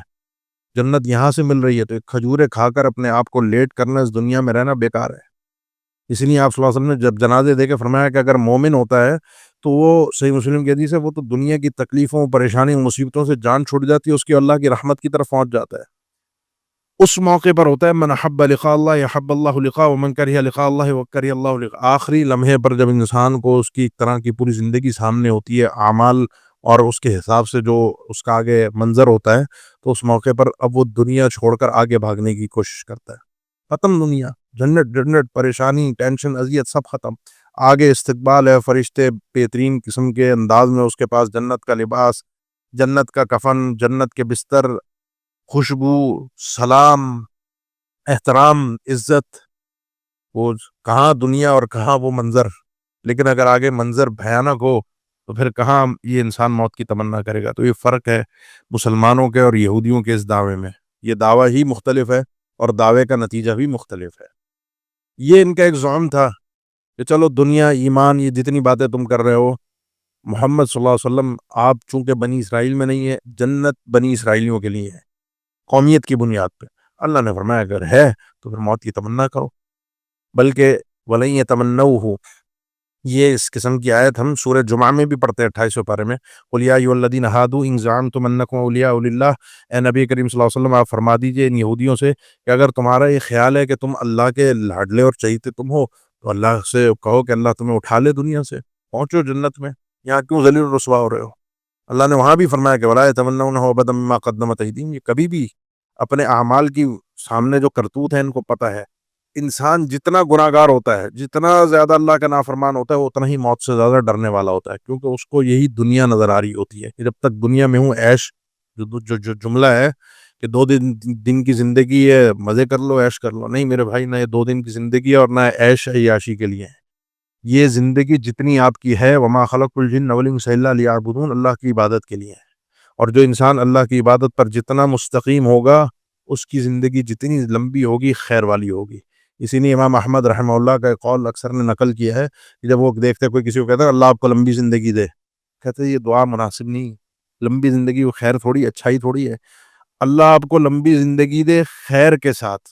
جنت یہاں سے مل رہی ہے تو ایک کھجوریں کھا کر اپنے آپ کو لیٹ کرنا، اس دنیا میں رہنا بیکار ہے. اس لیے آپ صلی اللہ علیہ وسلم نے جب جنازے دے کے فرمایا کہ اگر مومن ہوتا ہے تو وہ، صحیح مسلم کی حدیث ہے، وہ تو دنیا کی تکلیفوں، پریشانیوں، مصیبتوں سے جان چھوٹ جاتی ہے، اس کی اللہ کی رحمت کی طرف پہنچ جاتا ہے. اس موقع پر ہوتا ہے من احب لقاء اللہ یحب اللہ لقاء ومن کرہ لقاء اللہ وکرہ اللہ لقاء. آخری لمحے پر جب انسان کو اس کی ایک طرح کی پوری زندگی سامنے ہوتی ہے، اعمال اور اس کے حساب سے جو اس کا آگے منظر ہوتا ہے، تو اس موقع پر اب وہ دنیا چھوڑ کر آگے بھاگنے کی کوشش کرتا ہے. ختم دنیا، جنت پریشانی، ٹینشن، اذیت سب ختم. آگے استقبال ہے، فرشتے بہترین قسم کے انداز میں اس کے پاس جنت کا لباس، جنت کا کفن، جنت کے بستر، خوشبو، سلام، احترام، عزت. وہ کہاں دنیا اور کہاں وہ منظر. لیکن اگر آگے منظر بھیانک ہو تو پھر کہاں یہ انسان موت کی تمنا کرے گا. تو یہ فرق ہے مسلمانوں کے اور یہودیوں کے اس دعوے میں. یہ دعویٰ ہی مختلف ہے اور دعوے کا نتیجہ بھی مختلف ہے. یہ ان کا ایک زعم تھا کہ چلو دنیا، ایمان، یہ جتنی باتیں تم کر رہے ہو، محمد صلی اللہ علیہ وسلم آپ چونکہ بنی اسرائیل میں نہیں ہے، جنت بنی اسرائیلیوں کے لیے ہے قومیت کی بنیاد پہ. اللہ نے فرمایا اگر ہے تو پھر موت کی تمنا کرو. بلکہ وَلَن يَتَمَنَّوْهُ، یہ اس قسم کی آیت ہم سورہ جمعہ میں بھی پڑھتے ہیں 28 پارے میں. قُلْ يَا أَيُّهَا الَّذِينَ هَادُوا إِن زَعَمْتُمْ أَنَّكُمْ أَوْلِيَاءُ لِلَّهِ، اے نبی کریم صلی اللہ علیہ وسلم آپ فرما دیجئے ان یہودیوں سے کہ اگر تمہارا یہ خیال ہے کہ تم اللہ کے لاڈلے اور چہیتے تم ہو تو اللہ سے کہو کہ اللہ تمہیں اٹھا لے دنیا سے، پہنچو جنت میں. یہاں کیوں ذلیل و رسوا ہو رہے ہو؟ اللہ نے وہاں بھی فرمایا کہ وَلَا يَتَمَنَّوْنَهُ أَبَدًا بِمَا قَدَّمَتْ أَيْدِيهِمْ. یہ کبھی بھی اپنے اعمال کی سامنے جو کرتوت ہے ان کو پتہ ہے. انسان جتنا گناہ گار ہوتا ہے، جتنا زیادہ اللہ کا نافرمان ہوتا ہے، وہ اتنا ہی موت سے زیادہ ڈرنے والا ہوتا ہے، کیونکہ اس کو یہی دنیا نظر آ رہی ہوتی ہے کہ جب تک دنیا میں ہوں عیش، جو جملہ ہے کہ 2 دن کی زندگی ہے، مزے کر لو، عیش کر لو. نہیں میرے بھائی، نہ یہ 2 دن کی زندگی ہے اور نہ عیش عیاشی کے لیے ہے. یہ زندگی جتنی آپ کی ہے، وما خلقت الجن والانس الا لیعبدون، اللہ کی عبادت کے لیے ہے. اور جو انسان اللہ کی عبادت پر جتنا مستقیم ہوگا اس کی زندگی جتنی لمبی ہوگی خیر والی ہوگی. اسی لیے امام احمد رحمہ اللہ کا ایک قول اکثر نے نقل کیا ہے کہ جب وہ دیکھتے کوئی کسی کو کہتا ہے اللہ آپ کو لمبی زندگی دے، کہتے یہ دعا مناسب نہیں. لمبی زندگی وہ خیر تھوڑی، اچھائی تھوڑی ہے. اللہ آپ کو لمبی زندگی دے خیر کے ساتھ،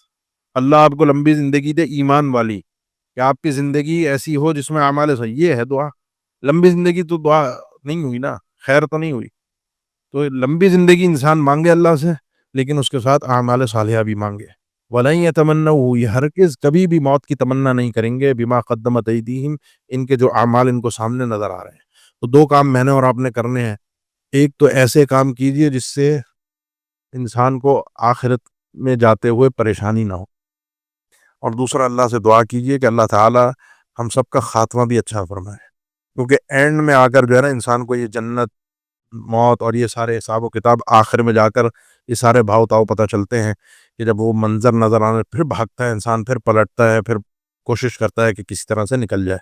اللہ آپ کو لمبی زندگی دے ایمان والی، کہ آپ کی زندگی ایسی ہو جس میں اعمال صحیح. یہ ہے دعا. لمبی زندگی تو دعا نہیں ہوئی نا، خیر تو نہیں ہوئی. تو لمبی زندگی انسان مانگے اللہ سے، لیکن اس کے ساتھ اعمال صالحہ بھی مانگے. وَلَن يَتَمَنَّوْهُ، یہ ہرگز کبھی بھی موت کی تمنا نہیں کریں گے، بما قدمت ایدیہم، ان کے جو اعمال ان کو سامنے نظر آ رہے ہیں. تو 2 کام میں نے اور آپ نے کرنے ہیں. ایک تو ایسے کام کیجئے جس سے انسان کو آخرت میں جاتے ہوئے پریشانی نہ ہو، اور دوسرا اللہ سے دعا کیجئے کہ اللہ تعالی ہم سب کا خاتمہ بھی اچھا فرمائے. کیونکہ اینڈ میں آ کر جو ہے نا انسان کو یہ جنت، موت اور یہ سارے حساب و کتاب آخر میں جا کر یہ سارے بھاؤ تاؤ پتہ چلتے ہیں کہ جب وہ منظر نظر آنے پھر بھاگتا ہے انسان، پھر پلٹتا ہے، پھر کوشش کرتا ہے کہ کسی طرح سے نکل جائے.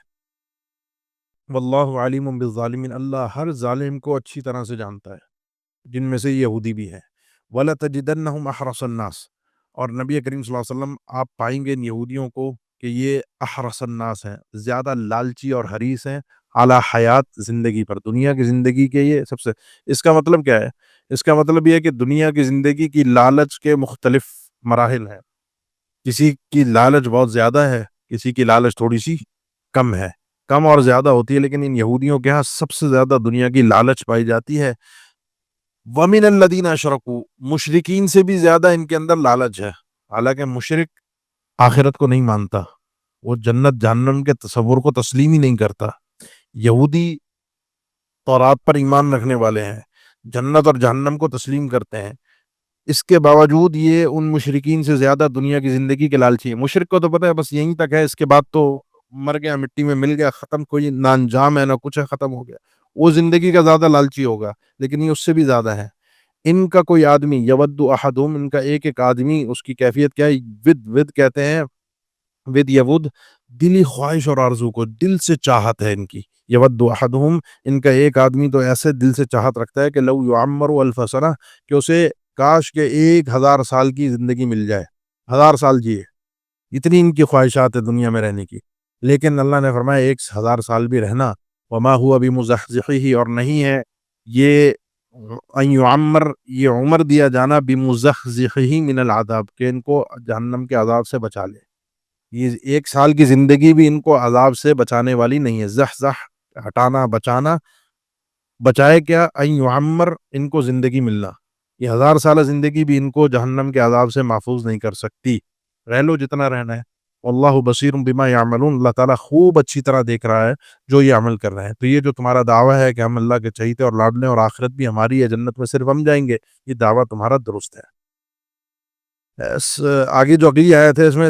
واللہ علیم بالظالمین، اللہ ہر ظالم کو اچھی طرح سے جانتا ہے، جن میں سے یہودی بھی ہے. وَلَتَجِدَنَّهُمْ أَحْرَصَ النَّاسِ، اور نبی کریم صلی اللہ علیہ وسلم آپ پائیں گے ان یہودیوں کو کہ یہ احرص الناس ہیں، زیادہ لالچی اور حریص ہیں، اعلیٰ حیات زندگی پر، دنیا کی زندگی کے. یہ سب سے، اس کا مطلب کیا ہے؟ اس کا مطلب یہ ہے کہ دنیا کی زندگی کی لالچ کے مختلف مراحل ہیں. کسی کی لالچ بہت زیادہ ہے، کسی کی لالچ تھوڑی سی کم ہے. کم اور زیادہ ہوتی ہے، لیکن ان یہودیوں کے ہاں سب سے زیادہ دنیا کی لالچ پائی جاتی ہے. وَمِنَ الَّذِينَ أَشْرَكُوا، مشرکین سے بھی زیادہ ان کے اندر لالچ ہے. حالانکہ مشرک آخرت کو نہیں مانتا، وہ جنت جہنم کے تصور کو تسلیم ہی نہیں کرتا. یہودی تورات پر ایمان رکھنے والے ہیں، جنت اور جہنم کو تسلیم کرتے ہیں. اس کے باوجود یہ ان مشرکین سے زیادہ دنیا کی زندگی کے لالچی ہیں. مشرک کو تو پتہ ہے بس یہیں تک ہے، اس کے بعد تو مر گیا، مٹی میں مل گیا، ختم، کوئی نہ انجام ہے نہ کچھ ہے، ختم ہو گیا. وہ زندگی کا زیادہ لالچی ہوگا، لیکن یہ اس سے بھی زیادہ ہے. ان کا کوئی آدمی، یود احدہم، ان کا ایک ایک آدمی، اس کی کیفیت کیا ہے؟ ود کہتے ہیں، ود یود، دلی خواہش اور آرزو کو، دل سے چاہت ہے ان کی. یود احدہم، ان کا ایک آدمی تو ایسے دل سے چاہت رکھتا ہے کہ لو یعمر الف سنہ، کہ اسے کاش کے 1000 سال کی زندگی مل جائے، 1000 سال جیے. اتنی ان کی خواہشات ہے دنیا میں رہنے کی. لیکن اللہ نے فرمایا 1000 سال بھی رہنا، وما ہوا بمزحزحہ، اور نہیں ہے یہ ان یعمر، یہ عمر دیا جانا، بمزحزحہ من العذاب، کہ ان کو جہنم کے عذاب سے بچا لے. یہ 1 سال کی زندگی بھی ان کو عذاب سے بچانے والی نہیں ہے. زحزح، ہٹانا، بچانا. بچائے کیا؟ ان یعمر، ان کو زندگی ملنا. یہ 1000 سالہ زندگی بھی ان کو جہنم کے عذاب سے محفوظ نہیں کر سکتی. رہ لو جتنا رہنا ہے. واللہ بصیر بما یعملون، اللہ تعالیٰ خوب اچھی طرح دیکھ رہا ہے جو یہ عمل کر رہے ہیں. تو یہ جو تمہارا دعویٰ ہے کہ ہم اللہ کے چہیتے اور لاڈلے اور آخرت بھی ہماری ہے، جنت میں صرف ہم جائیں گے، یہ دعویٰ تمہارا درست ہے. آگے جو اگلی آیت ہے اس میں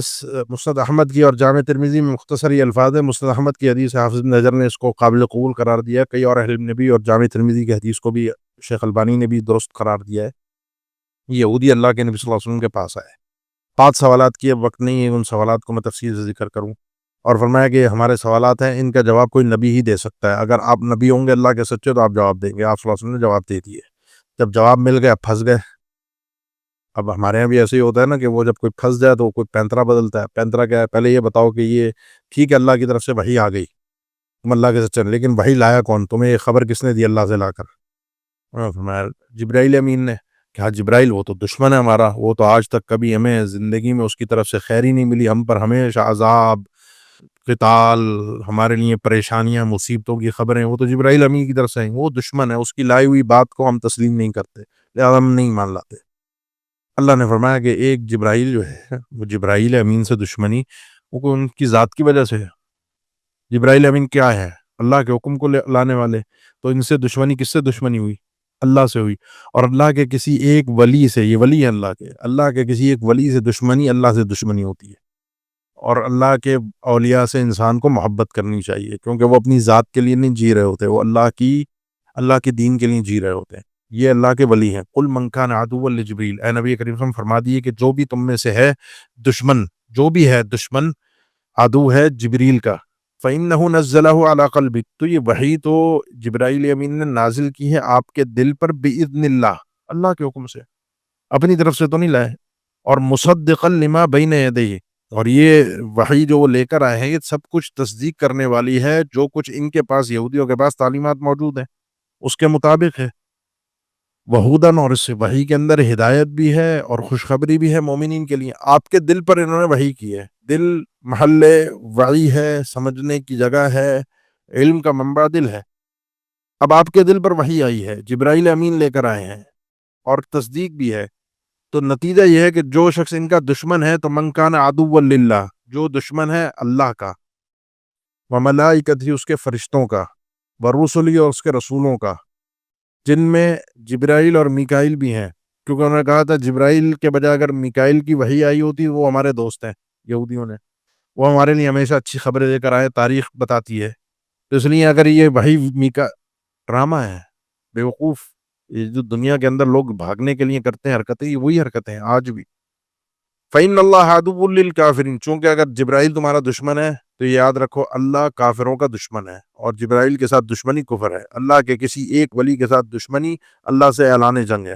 مسند احمد کی اور جامع ترمذی میں مختصر یہ الفاظ ہے. مسند احمد کی حدیث حافظ بن حجر نے اس کو قابل قبول قرار دیا, کئی اور اہل علم نے بھی, اور جامع ترمذی کی حدیث کو بھی شیخ البانی نے بھی درست قرار دیا ہے. یہودی اللہ کے نبی صلی اللہ علیہ وسلم کے پاس آئے. 5 سوالات کی اب وقت نہیں ہے ان سوالات کو میں تفصیل سے ذکر کروں, اور فرمایا کہ ہمارے سوالات ہیں, ان کا جواب کوئی نبی ہی دے سکتا ہے. اگر آپ نبی ہوں گے اللہ کے سچے تو آپ جواب دیں گے. آپ صلی اللہ علیہ وسلم نے جواب دے دیے. جب جواب مل گیا پھنس گئے. اب ہمارے یہاں بھی ایسے ہی ہوتا ہے نا کہ وہ جب کوئی پھنس جائے تو کوئی پینترا بدلتا ہے. پینترا کیا ہے؟ پہلے یہ بتاؤ کہ یہ ٹھیک ہے اللہ کی طرف سے وحی آ گئی, تم اللہ کے سچے, لیکن وحی لایا کون, تمہیں یہ خبر کس نے دی اللہ سے لا کر؟ فرمایا جبرائیل امین نے. کہا جبرائیل وہ تو دشمن ہے ہمارا, وہ تو آج تک کبھی ہمیں زندگی میں اس کی طرف سے خیر ہی نہیں ملی, ہم پر ہمیشہ عذاب, قتال, ہمارے لیے پریشانیاں, مصیبتوں کی خبریں, وہ تو جبرائیل امین کی طرف سے ہیں, وہ دشمن ہے, اس کی لائی ہوئی بات کو ہم تسلیم نہیں کرتے, لہذا ہم نہیں مان لاتے. اللہ نے فرمایا کہ ایک جبرائیل جو ہے وہ جبرائیل امین سے دشمنی وہ ان کی ذات کی وجہ سے ہے. جبرائیل امین کیا ہے؟ اللہ کے حکم کو لانے والے. تو ان سے دشمنی کس سے دشمنی ہوئی؟ اللہ سے ہوئی. اور اللہ کے کسی ایک ولی سے, یہ ولی ہے اللہ کے, اللہ کے کسی ایک ولی سے دشمنی اللہ سے دشمنی ہوتی ہے. اور اللہ کے اولیاء سے انسان کو محبت کرنی چاہیے, کیونکہ وہ اپنی ذات کے لیے نہیں جی رہے ہوتے, وہ اللہ کے دین کے لیے جی رہے ہوتے ہیں. یہ اللہ کے ولی ہیں. قل من کان عدوا لجبریل, اے نبی کریم صلی اللہ علیہ وسلم فرما دیے کہ جو بھی تم میں سے ہے دشمن, جو بھی ہے دشمن, عدو ہے جبریل کا, فإنه نزله على قلبك, تو یہ وحی تو جبرائیل امین نے نازل کی ہے آپ کے دل پر بإذن اللہ, اللہ کے حکم سے, اپنی طرف سے تو نہیں لائے. اور مصدقا لما بین یدیہ, اور یہ وحی جو وہ لے کر آئے ہیں یہ سب کچھ تصدیق کرنے والی ہے جو کچھ ان کے پاس, یہودیوں کے پاس تعلیمات موجود ہیں اس کے مطابق ہے. وہودن, اور اس وحی کے اندر ہدایت بھی ہے اور خوشخبری بھی ہے مومنین کے لیے. آپ کے دل پر انہوں نے وحی کی ہے, دل محل وعی ہے, سمجھنے کی جگہ ہے, علم کا منبع دل ہے. اب آپ کے دل پر وحی آئی ہے, جبرائیل امین لے کر آئے ہیں, اور تصدیق بھی ہے. تو نتیجہ یہ ہے کہ جو شخص ان کا دشمن ہے تو من کان عدوا للہ, جو دشمن ہے اللہ کا, وملائکتہ, اس کے فرشتوں کا, ورسلہ, اور اس کے رسولوں کا, جن میں جبرائیل اور میکائیل بھی ہیں, کیونکہ انہوں نے کہا تھا جبرائیل کے بجائے اگر میکائیل کی وحی آئی ہوتی وہ ہمارے دوست ہیں یہودیوں نے, وہ ہمارے لیے ہمیشہ اچھی خبریں لے کر آئے, تاریخ بتاتی ہے. تو اس لیے اگر یہ وحی ڈرامہ ہے, بیوقوف, یہ جو دنیا کے اندر لوگ بھاگنے کے لیے کرتے ہیں حرکتیں, یہ وہی حرکتیں ہیں آج بھی. فإن اللہ عدو للکافرین, چونکہ اگر جبرائیل تمہارا دشمن ہے تو یاد رکھو اللہ کافروں کا دشمن ہے, اور جبرائیل کے ساتھ دشمنی کفر ہے. اللہ کے کسی ایک ولی کے ساتھ دشمنی اللہ سے اعلان جنگ ہے.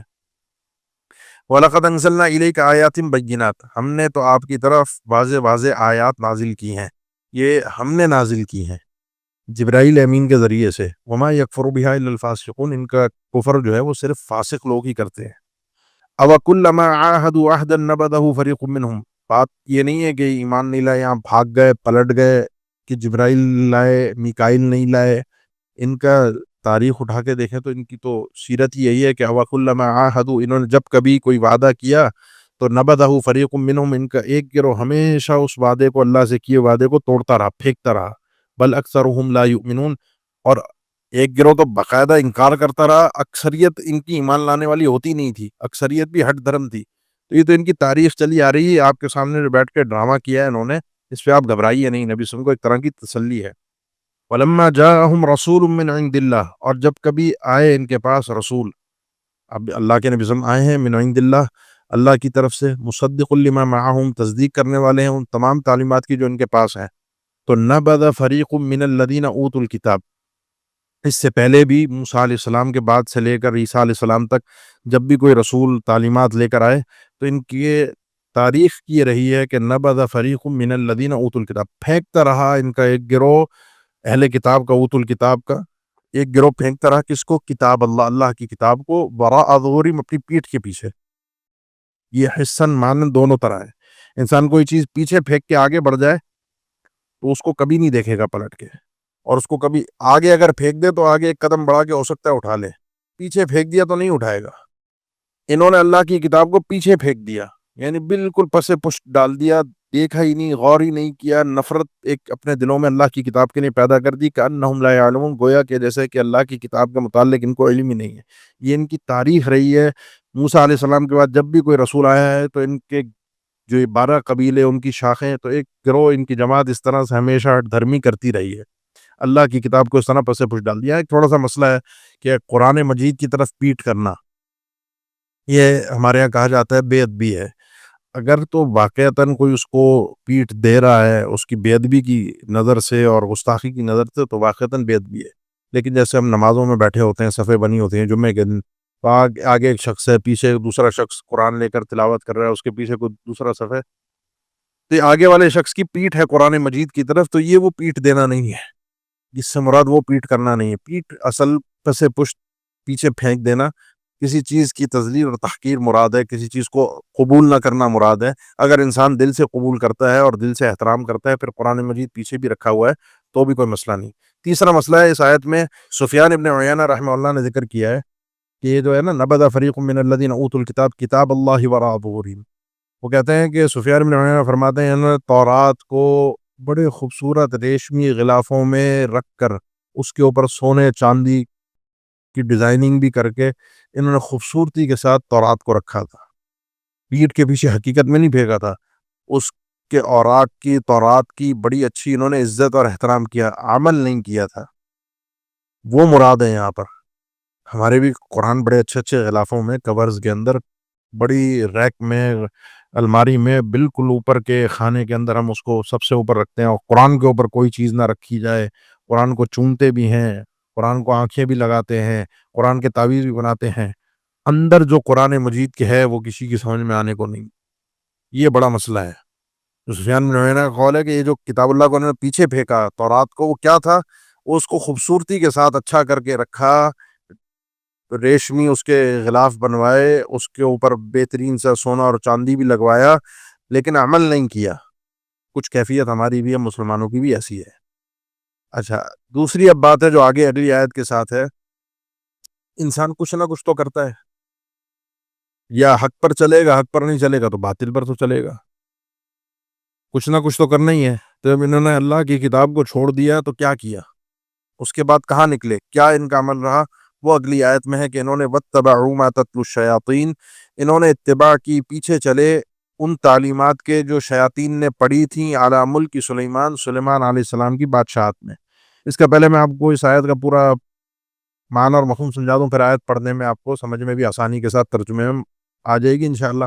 وَلَقَدْ أَنزَلْنَا إِلَيْكَ آيَاتٍ بَيِّنَاتٍ, ہم نے تو آپ کی طرف واضح واضح آیات نازل کی ہیں, یہ ہم نے نازل کی ہیں جبرائیل امین کے ذریعے سے. وما یکفر بها الا الفاسقون, ان کا کفر جو ہے وہ صرف فاسق لوگ ہی کرتے ہیں. اوَكُلَّمَا عَاهَدُوا عَهْدًا نَبَذَهُ فَرِيقٌ مِّنْهُمْ, بات یہ نہیں ہے کہ ایمان نہیں لائے, یہاں بھاگ گئے, پلٹ گئے, کہ جبرائیل لائے میکائیل نہیں لائے. ان کا تاریخ اٹھا کے دیکھیں تو ان کی تو سیرت یہی ہے کہ اوَكُلَّمَا عَاهَدُوا, انہوں نے جب کبھی کوئی وعدہ کیا تو نَبَذَهُ فَرِيقٌ مِّنْهُمْ, ان کا ایک گروہ ہمیشہ اس وعدے کو, اللہ سے کیے وعدے کو توڑتا رہا, پھینکتا رہا. بل اکثرهم لا یؤمنون, اور ایک گروہ تو باقاعدہ انکار کرتا رہا. اکثریت ان کی ایمان لانے والی ہوتی نہیں تھی, اکثریت بھی ہٹ دھرم تھی. تو یہ تو ان کی تاریخ چلی آ رہی ہے, آپ کے سامنے جو بیٹھ کے ڈرامہ کیا ہے انہوں نے, اس پہ آپ گھبرائیے نہیں, نبی صلی اللہ علیہ وسلم کو ایک طرح کی تسلی ہے. وَلَمَّا جَاءَهُمْ رَسُولٌ مِّنْ عِندِ اللَّهِ, اور جب کبھی آئے ان کے پاس رسول, اب اللہ کے نبی صلی اللہ علیہ وسلم آئے ہیں من عند اللہ, اللہ کی طرف سے, مصدق لما معہم, تصدیق کرنے والے ہیں ان تمام تعلیمات کی جو ان کے پاس ہیں. تو نبذ فریق من الذین اوتوا الکتاب, اس سے پہلے بھی موسیٰ علیہ السلام کے بعد سے لے کر عیسیٰ علیہ السلام تک جب بھی کوئی رسول تعلیمات لے کر آئے تو ان کی تاریخ کی رہی ہے کہ نبذ فریق من الذین اوتوا الکتاب, پھینکتا رہا ان کا ایک گروہ اہل کتاب کا, اوتوا الکتاب کا ایک گروہ پھینکتا رہا, کس کو؟ کتاب اللہ, اللہ کی کتاب کو, وراء ظہورہم, اپنی پیٹھ کے پیچھے. یہ حسن مانن دونوں طرح ہے. انسان کوئی چیز پیچھے پھینک کے آگے بڑھ جائے تو اس کو کبھی نہیں دیکھے گا پلٹ کے, اور اس کو کبھی آگے اگر پھینک دے تو آگے ایک قدم بڑھا کے ہو سکتا ہے اٹھا لے, پیچھے پھینک دیا تو نہیں اٹھائے گا. انہوں نے اللہ کی کتاب کو پیچھے پھینک دیا, یعنی بالکل پسے پشت ڈال دیا, دیکھا ہی نہیں, غور ہی نہیں کیا, نفرت ایک اپنے دلوں میں اللہ کی کتاب کے لیے پیدا کر دی, کأنہم لا یعلمون, گویا کہ جیسے کہ اللہ کی کتاب کے متعلق ان کو علم ہی نہیں ہے. یہ ان کی تاریخ رہی ہے. موسیٰ علیہ السلام کے بعد جب بھی کوئی رسول آیا ہے تو ان کے جو یہ 12 قبیلے ان کی شاخیں، تو ایک گروہ ان کی جماعت اس طرح سے ہمیشہ ہٹ دھرمی کرتی رہی ہے، اللہ کی کتاب کو اس طرح پس پش ڈال دیا۔ ایک تھوڑا سا مسئلہ ہے کہ قرآن مجید کی طرف پیٹ کرنا، یہ ہمارے یہاں کہا جاتا ہے بے ادبی ہے۔ اگر تو واقعتاً کوئی اس کو پیٹ دے رہا ہے اس کی بے ادبی کی نظر سے اور گستاخی کی نظر سے، تو واقعتاً بے ادبی ہے۔ لیکن جیسے ہم نمازوں میں بیٹھے ہوتے ہیں، صفیں بنی ہوتی ہیں جمعے کے دن، تو آگے ایک شخص ہے، پیچھے دوسرا شخص قرآن لے کر تلاوت کر رہا ہے، اس کے پیچھے کوئی دوسرا صف ہے، تو یہ آگے والے شخص کی پیٹ ہے قرآن مجید کی طرف، تو یہ وہ پیٹ دینا نہیں ہے، جس سے مراد وہ پیٹ کرنا نہیں ہے۔ پیٹ اصل پس پشت، پیچھے پھینک دینا، کسی چیز کی تذلیل اور تحقیر مراد ہے، کسی چیز کو قبول نہ کرنا مراد ہے۔ اگر انسان دل سے قبول کرتا ہے اور دل سے احترام کرتا ہے، پھر قرآن مجید پیچھے بھی رکھا ہوا ہے تو بھی کوئی مسئلہ نہیں۔ تیسرا مسئلہ ہے اس آیت میں، سفیان ابن عیینہ رحمہ اللہ نے ذکر کیا ہے کہ یہ جو ہے نا، نبذ فریق من الذین اوتوا الکتاب کتاب اللہ وراء ظہورہم، وہ کہتے ہیں کہ سفیان بن عیینہ فرماتے ہیں انہوں نے تورات کو بڑے خوبصورت ریشمی غلافوں میں رکھ کر، اس کے اوپر سونے چاندی کی ڈیزائننگ بھی کر کے انہوں نے خوبصورتی کے ساتھ تورات کو رکھا تھا، پیٹ کے پیچھے حقیقت میں نہیں پھینکا تھا، اس کے اوراق کی، تورات کی بڑی اچھی انہوں نے عزت اور احترام کیا، عمل نہیں کیا تھا، وہ مراد ہے یہاں پر۔ ہمارے بھی قرآن بڑے اچھے اچھے غلافوں میں، کورز کے اندر، بڑی ریک میں، الماری میں، بالکل اوپر کے خانے کے اندر ہم اس کو سب سے اوپر رکھتے ہیں، اور قرآن کے اوپر کوئی چیز نہ رکھی جائے، قرآن کو چومتے بھی ہیں، قرآن کو آنکھیں بھی لگاتے ہیں، قرآن کے تعویذ بھی بناتے ہیں، اندر جو قرآن مجید کے ہے وہ کسی کی سمجھ میں آنے کو نہیں۔ یہ بڑا مسئلہ ہے۔ سفیان بن عیینہ کا قول ہے کہ یہ جو کتاب اللہ کو انہوں نے پیچھے پھینکا تورات کو، وہ کیا تھا، وہ اس کو خوبصورتی کے ساتھ اچھا کر کے رکھا، ریشمی اس کے غلاف بنوائے، اس کے اوپر بہترین سا سونا اور چاندی بھی لگوایا، لیکن عمل نہیں کیا۔ کچھ کیفیت ہماری بھی ہے، مسلمانوں کی بھی ایسی ہے۔ اچھا، دوسری اب بات ہے جو آگے اگلی آیت کے ساتھ ہے، انسان کچھ نہ کچھ تو کرتا ہے، یا حق پر چلے گا، حق پر نہیں چلے گا تو باطل پر تو چلے گا، کچھ نہ کچھ تو کرنا ہی ہے۔ تو جب انہوں نے اللہ کی کتاب کو چھوڑ دیا تو کیا کیا، اس کے بعد کہاں نکلے، کیا ان کا عمل رہا، وہ اگلی آیت میں ہے کہ انہوں نے وَاتَّبَعُوا مَا تَتْلُو الشَّيَاطِينُ، انہوں نے اتباع کی، پیچھے چلے ان تعلیمات کے جو شیاطین نے پڑھی تھیں علی ملک سلیمان، سلیمان علیہ السلام کی بادشاہت میں۔ اس کا پہلے میں آپ کو اس آیت کا پورا معنی اور مفہوم سمجھا دوں، پھر آیت پڑھنے میں آپ کو سمجھ میں بھی آسانی کے ساتھ ترجمے میں آ جائے گی انشاءاللہ۔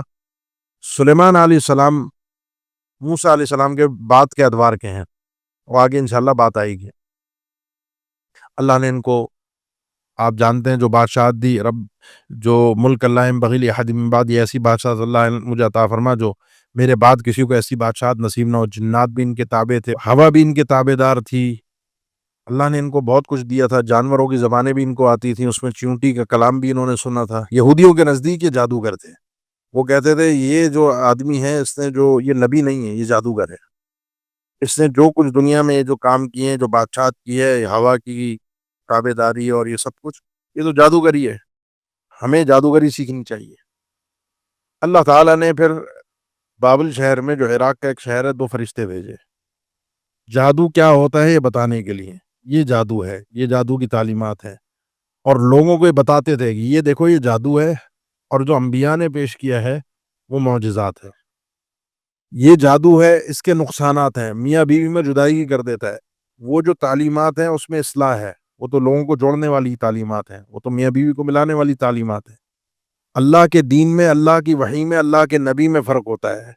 سلیمان علیہ السلام موسیٰ علیہ السلام کے بعد کے ادوار کے ہیں، وہ آگے انشاءاللہ بات آئے گی۔ اللہ نے ان کو، آپ جانتے ہیں، جو بادشاہت دی، رب جو ملک اللہ ينبغي لأحد من بعد، یہ ایسی بادشاہت اللہ مجھے عطا فرما جو میرے بعد کسی کو ایسی بادشاہت نصیب نہ ہو۔ جنات بھی ان کے تابع تھے، ہوا بھی ان کے تابع دار تھی، اللہ نے ان کو بہت کچھ دیا تھا، جانوروں کی زبانیں بھی ان کو آتی تھیں، اس میں چیونٹی کا کلام بھی انہوں نے سنا تھا۔ یہودیوں کے نزدیک یہ جادوگر تھے، وہ کہتے تھے یہ جو آدمی ہے، اس نے جو، یہ نبی نہیں ہے، یہ جادوگر ہے، اس نے جو کچھ دنیا میں جو کام کیے ہیں، جو بادشاہت کی ہے، ہوا کی تابع داری اور یہ سب کچھ، یہ تو جادوگری ہے، ہمیں جادوگری سیکھنی چاہیے۔ اللہ تعالیٰ نے پھر بابل شہر میں، جو عراق کا ایک شہر ہے، 2 فرشتے بھیجے جادو کیا ہوتا ہے یہ بتانے کے لیے۔ یہ جادو ہے، یہ جادو کی تعلیمات ہے، اور لوگوں کو یہ بتاتے تھے کہ یہ دیکھو یہ جادو ہے، اور جو انبیاء نے پیش کیا ہے وہ معجزات ہے، یہ جادو ہے، اس کے نقصانات ہیں، میاں بیوی میں جدائی کر دیتا ہے، وہ جو تعلیمات ہیں اس میں اصلاح ہے، وہ تو لوگوں کو جوڑنے والی تعلیمات ہیں، وہ تو میاں بیوی کو ملانے والی تعلیمات ہیں۔ اللہ کے دین میں، اللہ کی وحی میں، اللہ کے نبی میں فرق ہوتا ہے،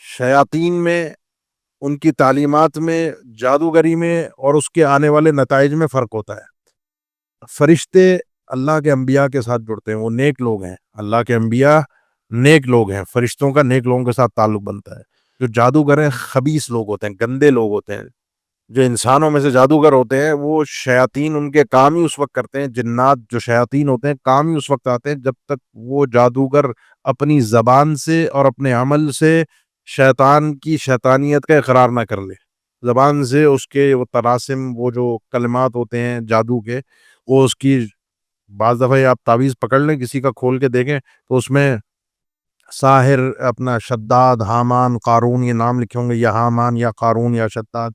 شیاطین میں، ان کی تعلیمات میں، جادوگری میں، اور اس کے آنے والے نتائج میں فرق ہوتا ہے۔ فرشتے اللہ کے انبیاء کے ساتھ جڑتے ہیں، وہ نیک لوگ ہیں، اللہ کے انبیاء نیک لوگ ہیں، فرشتوں کا نیک لوگوں کے ساتھ تعلق بنتا ہے۔ جو جادوگر ہیں خبیث لوگ ہوتے ہیں، گندے لوگ ہوتے ہیں۔ جو انسانوں میں سے جادوگر ہوتے ہیں وہ شیاطین، ان کے کام ہی اس وقت کرتے ہیں، جنات جو شیاطین ہوتے ہیں کام ہی اس وقت آتے ہیں جب تک وہ جادوگر اپنی زبان سے اور اپنے عمل سے شیطان کی شیطانیت کا اقرار نہ کر لے۔ زبان سے اس کے وہ طلاسم، وہ جو کلمات ہوتے ہیں جادو کے، وہ اس کی، بعض دفعہ آپ تعویذ پکڑ لیں کسی کا، کھول کے دیکھیں تو اس میں ساحر، اپنا شداد، حامان، قارون، یہ نام لکھے ہوں گے، یا حامان یا قارون یا شداد،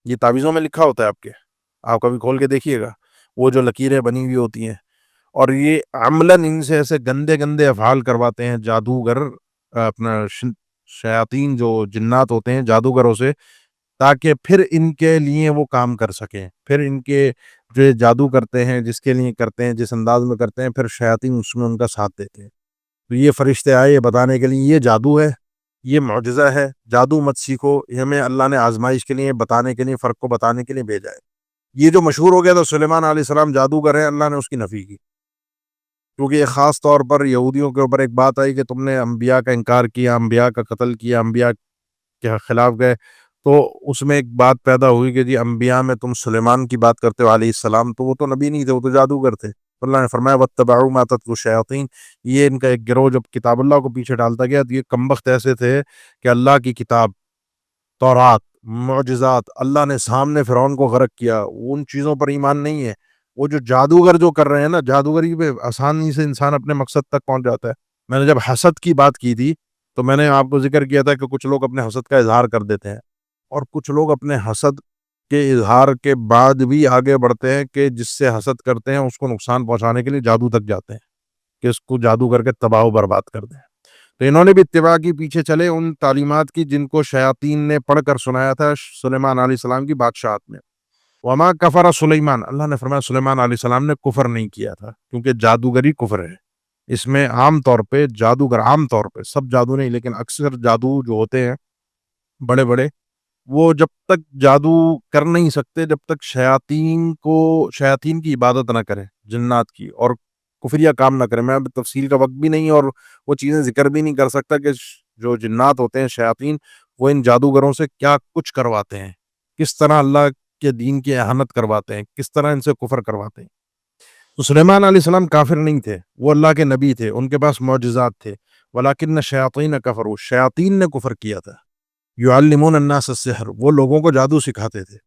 یہ تعویذوں میں لکھا ہوتا ہے آپ کے، آپ کبھی کھول کے دیکھیے گا، وہ جو لکیریں بنی ہوئی ہوتی ہیں، اور یہ عملاً ان سے ایسے گندے گندے افعال کرواتے ہیں جادوگر، اپنا شیاطین جو جنات ہوتے ہیں جادوگروں سے، تاکہ پھر ان کے لیے وہ کام کر سکیں، پھر ان کے جو جادو کرتے ہیں جس کے لیے کرتے ہیں، جس انداز میں کرتے ہیں، پھر شیاطین اس میں ان کا ساتھ دیتے ہیں۔ تو یہ فرشتے آئے یہ بتانے کے لیے یہ جادو ہے، یہ معجزہ ہے، جادو مت سیکھو، یہ ہمیں اللہ نے آزمائش کے لیے بتانے کے لیے، فرق کو بتانے کے لیے بھیجا ہے۔ یہ جو مشہور ہو گیا تو سلیمان علیہ السلام جادوگر ہیں، اللہ نے اس کی نفی کی، کیونکہ یہ خاص طور پر یہودیوں کے اوپر ایک بات آئی کہ تم نے انبیاء کا انکار کیا، انبیاء کا قتل کیا، انبیاء کے خلاف گئے، تو اس میں ایک بات پیدا ہوئی کہ جی انبیاء میں تم سلیمان کی بات کرتے ہو علیہ السلام، تو وہ تو نبی نہیں تھے، وہ تو جادوگر تھے۔ اللہ نے فرمایا واتبعوا ما تتلو الشیاطین، یہ ان کا ایک گروہ جب کتاب اللہ کو پیچھے ڈالتا گیا تو یہ کمبخت ایسے تھے کہ اللہ کی کتاب، تورات، معجزات، اللہ نے سامنے فرعون کو غرق کیا، ان چیزوں پر ایمان نہیں ہے۔ وہ جو جادوگر جو کر رہے ہیں نا، جادوگری پہ آسانی سے انسان اپنے مقصد تک پہنچ جاتا ہے۔ میں نے جب حسد کی بات کی تھی تو میں نے آپ کو ذکر کیا تھا کہ کچھ لوگ اپنے حسد کا اظہار کر دیتے ہیں، اور کچھ لوگ اپنے حسد کے اظہار کے بعد بھی آگے بڑھتے ہیں کہ جس سے حسد کرتے ہیں اس کو نقصان پہنچانے کے لیے جادو تک جاتے ہیں کہ اس کو جادو کر کے تباہ و برباد کر دیں۔ تو انہوں نے بھی اتباع کی، پیچھے چلے ان تعلیمات کی جن کو شیاطین نے پڑھ کر سنایا تھا سلیمان علیہ السلام کی بادشاہت میں۔ وما کفر سلیمان، اللہ نے فرمایا سلیمان علیہ السلام نے کفر نہیں کیا تھا، کیونکہ جادوگری کفر ہے۔ اس میں عام طور پہ جادوگر، عام طور پہ سب جادو نہیں لیکن اکثر جادو جو ہوتے ہیں بڑے بڑے، وہ جب تک جادو کر نہیں سکتے جب تک شیاطین کی عبادت نہ کریں، جنات کی، اور کفریہ کام نہ کریں۔ میں اب تفصیل کا وقت بھی نہیں اور وہ چیزیں ذکر بھی نہیں کر سکتا کہ جو جنات ہوتے ہیں شیاطین، وہ ان جادوگروں سے کیا کچھ کرواتے ہیں، کس طرح اللہ کے دین کی اہانت کرواتے ہیں، کس طرح ان سے کفر کرواتے ہیں۔ تو سلیمان علیہ السلام کافر نہیں تھے، وہ اللہ کے نبی تھے، ان کے پاس معجزات تھے، ولیکن الشیاطین کفروا، شیاطین نے کفر کیا تھا۔ یعلمون الناس السحر، وہ لوگوں کو جادو سکھاتے تھے۔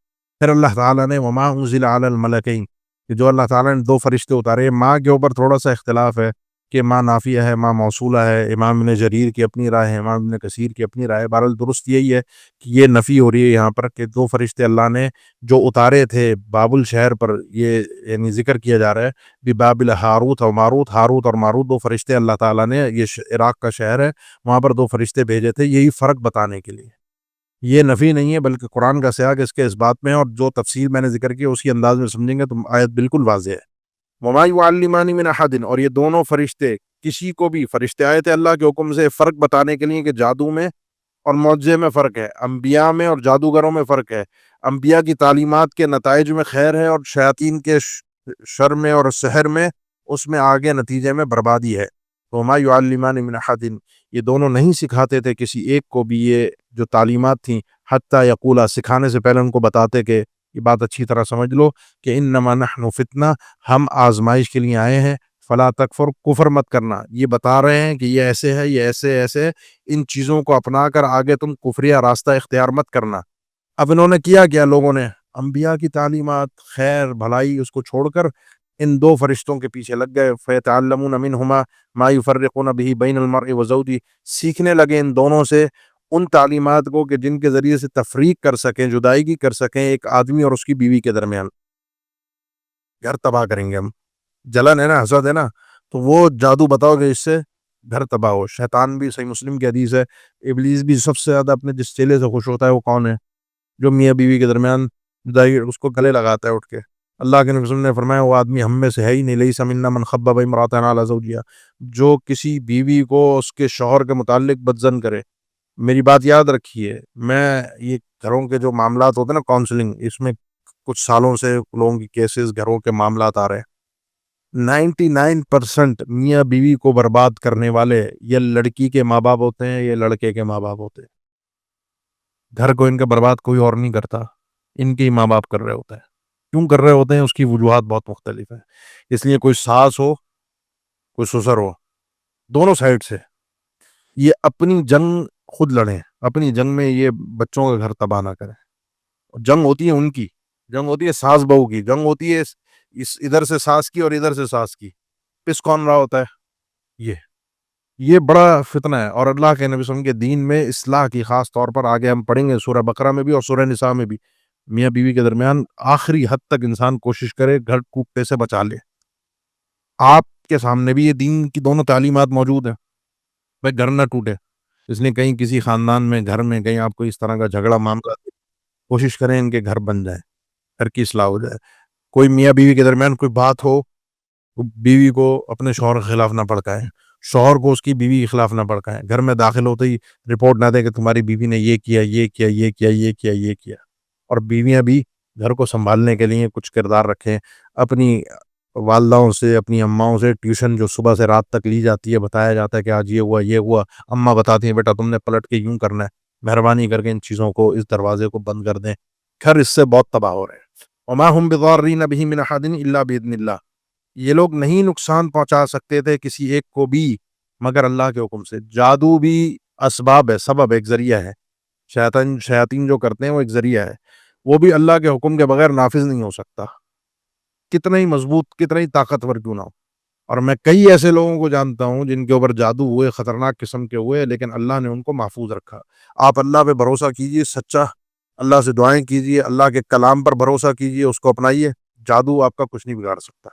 پھر اللہ تعالیٰ نے وما انزل علی الملکین، کہ جو اللہ تعالیٰ نے دو فرشتے اتارے، ماں کے اوپر تھوڑا سا اختلاف ہے کہ ماں نافیہ ہے، ماں موصولہ ہے، امام ابن جریر کی اپنی رائے ہے، امام ابن کثیر کی اپنی رائے ہے، بہرحال درست یہی ہے کہ یہ نفی ہو رہی ہے یہاں پر کہ دو فرشتے اللہ نے جو اتارے تھے بابل شہر پر، یہ یعنی ذکر کیا جا رہا ہے بابل ہاروت اور ماروت، ہاروت اور ماروت دو فرشتے اللہ تعالیٰ نے، یہ عراق کا شہر ہے، وہاں پر دو فرشتے بھیجے تھے، یہی فرق بتانے کے لیے۔ یہ نفی نہیں ہے بلکہ قرآن کا سیاق اس کے اس بات میں ہے، اور جو تفسیر میں نے ذکر کی اسی انداز میں سمجھیں گے تو آیت بالکل واضح ہے۔ وما يعلمان من احد، اور یہ دونوں فرشتے کسی کو بھی، فرشتے آئے تھے اللہ کے حکم سے فرق بتانے کے لیے کہ جادو میں اور معجزے میں فرق ہے، انبیاء میں اور جادوگروں میں فرق ہے، انبیاء کی تعلیمات کے نتائج میں خیر ہے اور شیاطین کے شر میں اور سحر میں، اس میں آگے نتیجے میں بربادی ہے۔ وما يعلمان من احد، یہ دونوں نہیں سکھاتے تھے کسی ایک کو بھی یہ جو تعلیمات تھیں، حتیٰ یقولا، سکھانے سے پہلے ان کو بتاتے کہ یہ بات اچھی طرح سمجھ لو کہ انما نحن فتنہ، ہم آزمائش کے لیے آئے ہیں، فلا تکفر، کفر مت کرنا۔ یہ بتا رہے ہیں کہ یہ ایسے ہے، یہ ایسے ایسے، ان چیزوں کو اپنا کر آگے تم کفریہ راستہ اختیار مت کرنا۔ اب انہوں نے کیا لوگوں نے انبیاء کی تعلیمات، خیر بھلائی، اس کو چھوڑ کر ان دو فرشتوں کے پیچھے لگ گئے۔ فیتعلمون منہما ما یفرقون به بین المرء وزوجہ، سیکھنے لگے ان دونوں سے ان تعلیمات کو کہ جن کے ذریعے سے تفریق کر سکیں، جدائیگی کر سکیں ایک آدمی اور اس کی بیوی کے درمیان۔ گھر تباہ کریں گے ہم، جلن ہے نا، حسد ہے نا، تو وہ جادو بتاؤ کہ اس سے گھر تباہ ہو۔ شیطان بھی، صحیح مسلم کی حدیث ہے، ابلیس بھی سب سے زیادہ اپنے جس چیلے سے خوش ہوتا ہے وہ کون ہے؟ جو میاں بیوی کے درمیان جدائی، اس کو گلے لگاتا ہے اٹھ کے۔ اللہ کے نبی صلی اللہ علیہ وسلم نے فرمایا وہ آدمی ہم میں سے ہے ہی نہیں، لیس منا من خبب امرأۃ علی زوجہا، جو کسی بیوی کو اس کے شوہر کے متعلق بدظن کرے۔ میری بات یاد رکھیے، میں یہ گھروں کے جو معاملات ہوتے ہیں نا، کاؤنسلنگ، اس میں کچھ سالوں سے لوگوں کی کیسز، گھروں کے معاملات آ رہے ہیں۔ 99% میاں بیوی کو برباد کرنے والے یا لڑکی کے ماں باپ ہوتے ہیں یا لڑکے کے ماں باپ ہوتے ہیں۔ گھر کو ان کا برباد کوئی اور نہیں کرتا، ان کے ہی ماں باپ کر رہے ہوتے ہیں۔ کیوں کر رہے ہوتے ہیں؟ اس کی وجوہات بہت مختلف ہیں۔ اس لیے کوئی ساس ہو، کوئی سسر ہو، دونوں سائڈ سے یہ اپنی جنگ خود لڑیں، اپنی جنگ میں یہ بچوں کا گھر تباہ نہ کریں۔ جنگ ہوتی ہے ان کی، جنگ ہوتی ہے ساس بہو کی، جنگ ہوتی ہے اس ادھر سے ساس کی اور ادھر سے ساس کی۔ پس کون رہا ہوتا ہے؟ یہ بڑا فتنہ ہے، اور اللہ کے نبی صلی اللہ علیہ وسلم کے دین میں اصلاح کی، خاص طور پر آگے ہم پڑھیں گے سورہ بقرہ میں بھی اور سورہ نساء میں بھی، میاں بیوی کے درمیان آخری حد تک انسان کوشش کرے گھر ٹوٹنے سے بچا لے۔ آپ کے سامنے بھی یہ دین کی دونوں تعلیمات موجود ہیں، بھائی گھر نہ ٹوٹے۔ اس لیے کہیں کسی خاندان میں گھر میں کہیں آپ کو اس طرح کا جھگڑا معاملہ کوشش کریں ان کے گھر بن جائے، گھر کی اصلاح ہو جائے. کوئی میاں بیوی کے درمیان کوئی بات ہو، بیوی کو اپنے شوہر کے خلاف نہ بھڑکائے، شوہر کو اس کی بیوی کے خلاف نہ بھڑکائے. گھر میں داخل ہوتے ہی رپورٹ نہ دے کہ تمہاری بیوی نے یہ کیا یہ کیا یہ کیا یہ کیا یہ کیا. اور بیویاں بھی گھر کو سنبھالنے کے لیے کچھ کردار رکھیں. اپنی والداؤں سے، اپنی اماؤں سے ٹیوشن جو صبح سے رات تک لی جاتی ہے، بتایا جاتا ہے کہ آج یہ ہوا یہ ہوا، اماں بتاتی ہیں بیٹا تم نے پلٹ کے یوں کرنا ہے. مہربانی کر کے ان چیزوں کو، اس دروازے کو بند کر دیں. گھر اس سے بہت تباہ ہو رہے ہیں. وما هم بضارین بہ من احد الا باذن اللہ. یہ لوگ نہیں نقصان پہنچا سکتے تھے کسی ایک کو بھی مگر اللہ کے حکم سے. جادو بھی اسباب ہے، سبب ایک ذریعہ ہے. شیاطین جو کرتے ہیں وہ ایک ذریعہ ہے، وہ بھی اللہ کے حکم کے بغیر نافذ نہیں ہو سکتا، کتنا ہی مضبوط کتنا ہی طاقتور کیوں نہ ہو. اور میں کئی ایسے لوگوں کو جانتا ہوں جن کے اوپر جادو ہوئے، خطرناک قسم کے ہوئے، لیکن اللہ نے ان کو محفوظ رکھا. آپ اللہ پہ بھروسہ کیجئے، سچا اللہ سے دعائیں کیجئے، اللہ کے کلام پر بھروسہ کیجئے، اس کو اپنائیے. جادو آپ کا کچھ نہیں بگاڑ سکتا،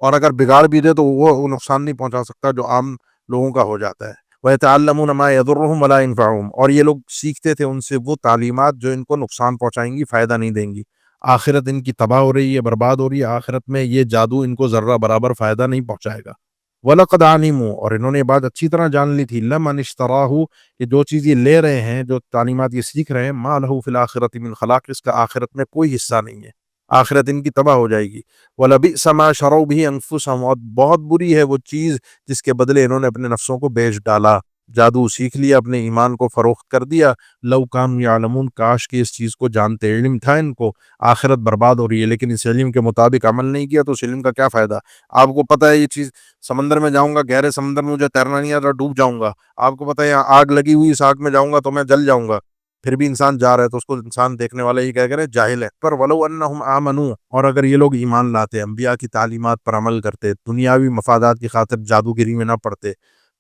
اور اگر بگاڑ بھی دے تو وہ نقصان نہیں پہنچا سکتا جو عام لوگوں کا ہو جاتا ہے. وَيَتَعَلَّمُونَ مَا يَضُرُّهُمْ وَلَا يَنفَعُهُمْ. اور یہ لوگ سیکھتے تھے ان سے وہ تعلیمات جو ان کو نقصان پہنچائیں گی، فائدہ نہیں دیں گی. آخرت ان کی تباہ ہو رہی ہے، برباد ہو رہی ہے. آخرت میں یہ جادو ان کو ذرہ برابر فائدہ نہیں پہنچائے گا. وَلَقَدْ عَلِمُوا. اور انہوں نے یہ بات اچھی طرح جان لی تھی، لَمَنِ اشْتَرَاهُ، کہ جو چیز یہ لے رہے ہیں، جو تعلیمات یہ سیکھ رہے ہیں، مَا لَهُ فِي الْآخِرَةِ مِنْ خَلَاقٍ، اس کا آخرت میں کوئی حصہ نہیں ہے، آخرت ان کی تباہ ہو جائے گی. وَلَبِئْسَ مَا شَرَوْا بِهِ أَنفُسَهُمْ. اور بہت بری ہے وہ چیز جس کے بدلے انہوں نے اپنے نفسوں کو بیچ ڈالا. جادو سیکھ لیا، اپنے ایمان کو فروخت کر دیا. لو کانوا یعلمون، کاش کہ اس چیز کو جانتے، علم تھا ان کو آخرت برباد ہو رہی ہے، لیکن اس علم کے مطابق عمل نہیں کیا تو اس علم کا کیا فائدہ. آپ کو پتہ ہے یہ چیز، سمندر میں جاؤں گا، گہرے سمندر میں مجھے تیرنا نہیں آتا، ڈوب جاؤں گا. آپ کو پتہ ہے یہاں آگ لگی ہوئی، اس آگ میں جاؤں گا تو میں جل جاؤں گا، پھر بھی انسان جا رہا ہے تو اس کو انسان دیکھنے والے ہی کہہ کرے جاہل ہے. پر ولو انہم آمنوا، اور اگر یہ لوگ ایمان لاتے، انبیاء کی تعلیمات پر عمل کرتے، دنیاوی مفادات کی خاطر جادوگری میں نہ پڑتے،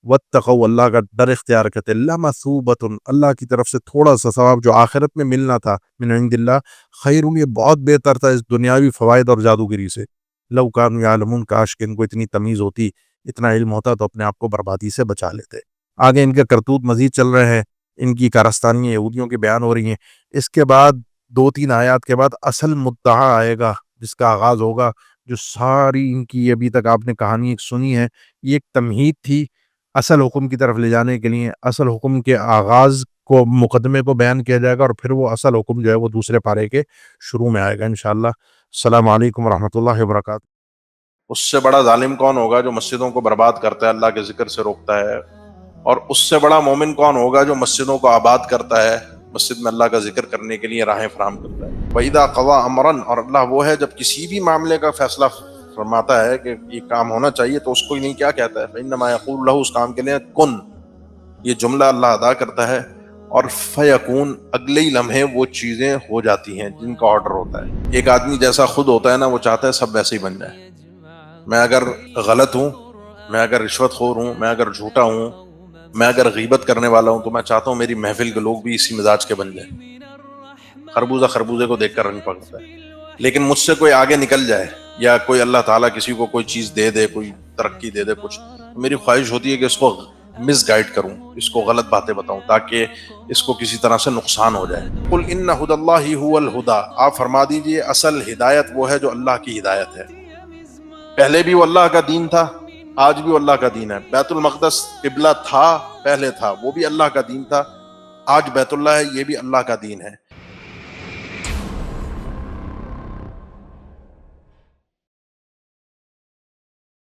واتقوا، اللہ کا ڈر اختیار کرتے، لمثوبۃ، اللہ کی طرف سے تھوڑا سا ثواب جو آخرت میں ملنا تھا، من عند اللہ، خیر، یہ بہت بہتر تھا اس دنیاوی فوائد اور جادوگری سے. لو کانوا یعلمون، کاش کہ ان کو اتنی تمیز ہوتی، اتنا علم ہوتا تو اپنے آپ کو بربادی سے بچا لیتے. آگے ان کے کرتوت مزید چل رہے ہیں، ان کی کارستانیاں یہودیوں کی بیان ہو رہی ہیں. اس کے بعد 2-3 آیات کے بعد اصل مدعا آئے گا جس کا آغاز ہوگا. جو ساری ان کی ابھی تک آپ نے کہانی ایک سنی ہے، یہ ایک تمہید تھی اصل حکم کی طرف لے جانے کے لیے. اصل حکم کے آغاز کو، مقدمے کو بیان کیا جائے گا، اور پھر وہ اصل حکم جو ہے وہ دوسرے پارے کے شروع میں آئے گا انشاءاللہ. السلام علیکم ورحمۃ اللہ وبرکاتہ. اس سے بڑا ظالم کون ہوگا جو مسجدوں کو برباد کرتا ہے، اللہ کے ذکر سے روکتا ہے؟ اور اس سے بڑا مومن کون ہوگا جو مسجدوں کو آباد کرتا ہے، مسجد میں اللہ کا ذکر کرنے کے لیے راہیں فراہم کرتا ہے؟ وَإِذَا قَضَىٰ أَمْرًا، اور اللہ وہ ہے جب کسی بھی معاملے کا فیصلہ فرماتا ہے کہ یہ کام ہونا چاہیے تو اس کو ہی نہیں کیا کہتا ہے، فَإِنَّمَا يَقُولُ لَهُ، اس کام کے لیے کن، یہ جملہ اللہ ادا کرتا ہے، اور فیکون، اگلے ہی لمحے وہ چیزیں ہو جاتی ہیں جن کا آرڈر ہوتا ہے. ایک آدمی جیسا خود ہوتا ہے نا، وہ چاہتا ہے سب ویسے ہی بن جائے. میں اگر غلط ہوں، میں اگر رشوت خور ہوں، میں اگر جھوٹا ہوں، میں اگر غیبت کرنے والا ہوں، تو میں چاہتا ہوں میری محفل کے لوگ بھی اسی مزاج کے بن جائیں. خربوزہ خربوزے کو دیکھ کر رنگ پکڑتا ہے. لیکن مجھ سے کوئی آگے نکل جائے، یا کوئی اللہ تعالیٰ کسی کو کوئی چیز دے دے، کوئی ترقی دے دے کچھ، تو میری خواہش ہوتی ہے کہ اس کو مس گائیڈ کروں، اس کو غلط باتیں بتاؤں تاکہ اس کو کسی طرح سے نقصان ہو جائے. قل ان ھدی اللہ ھو الھدی، آپ فرما دیجئے اصل ہدایت وہ ہے جو اللہ کی ہدایت ہے. پہلے بھی وہ اللہ کا دین تھا، آج بھی وہ اللہ کا دین ہے. بیت المقدس قبلہ تھا، پہلے تھا، وہ بھی اللہ کا دین تھا. آج بیت اللہ ہے، یہ بھی اللہ کا دین ہے.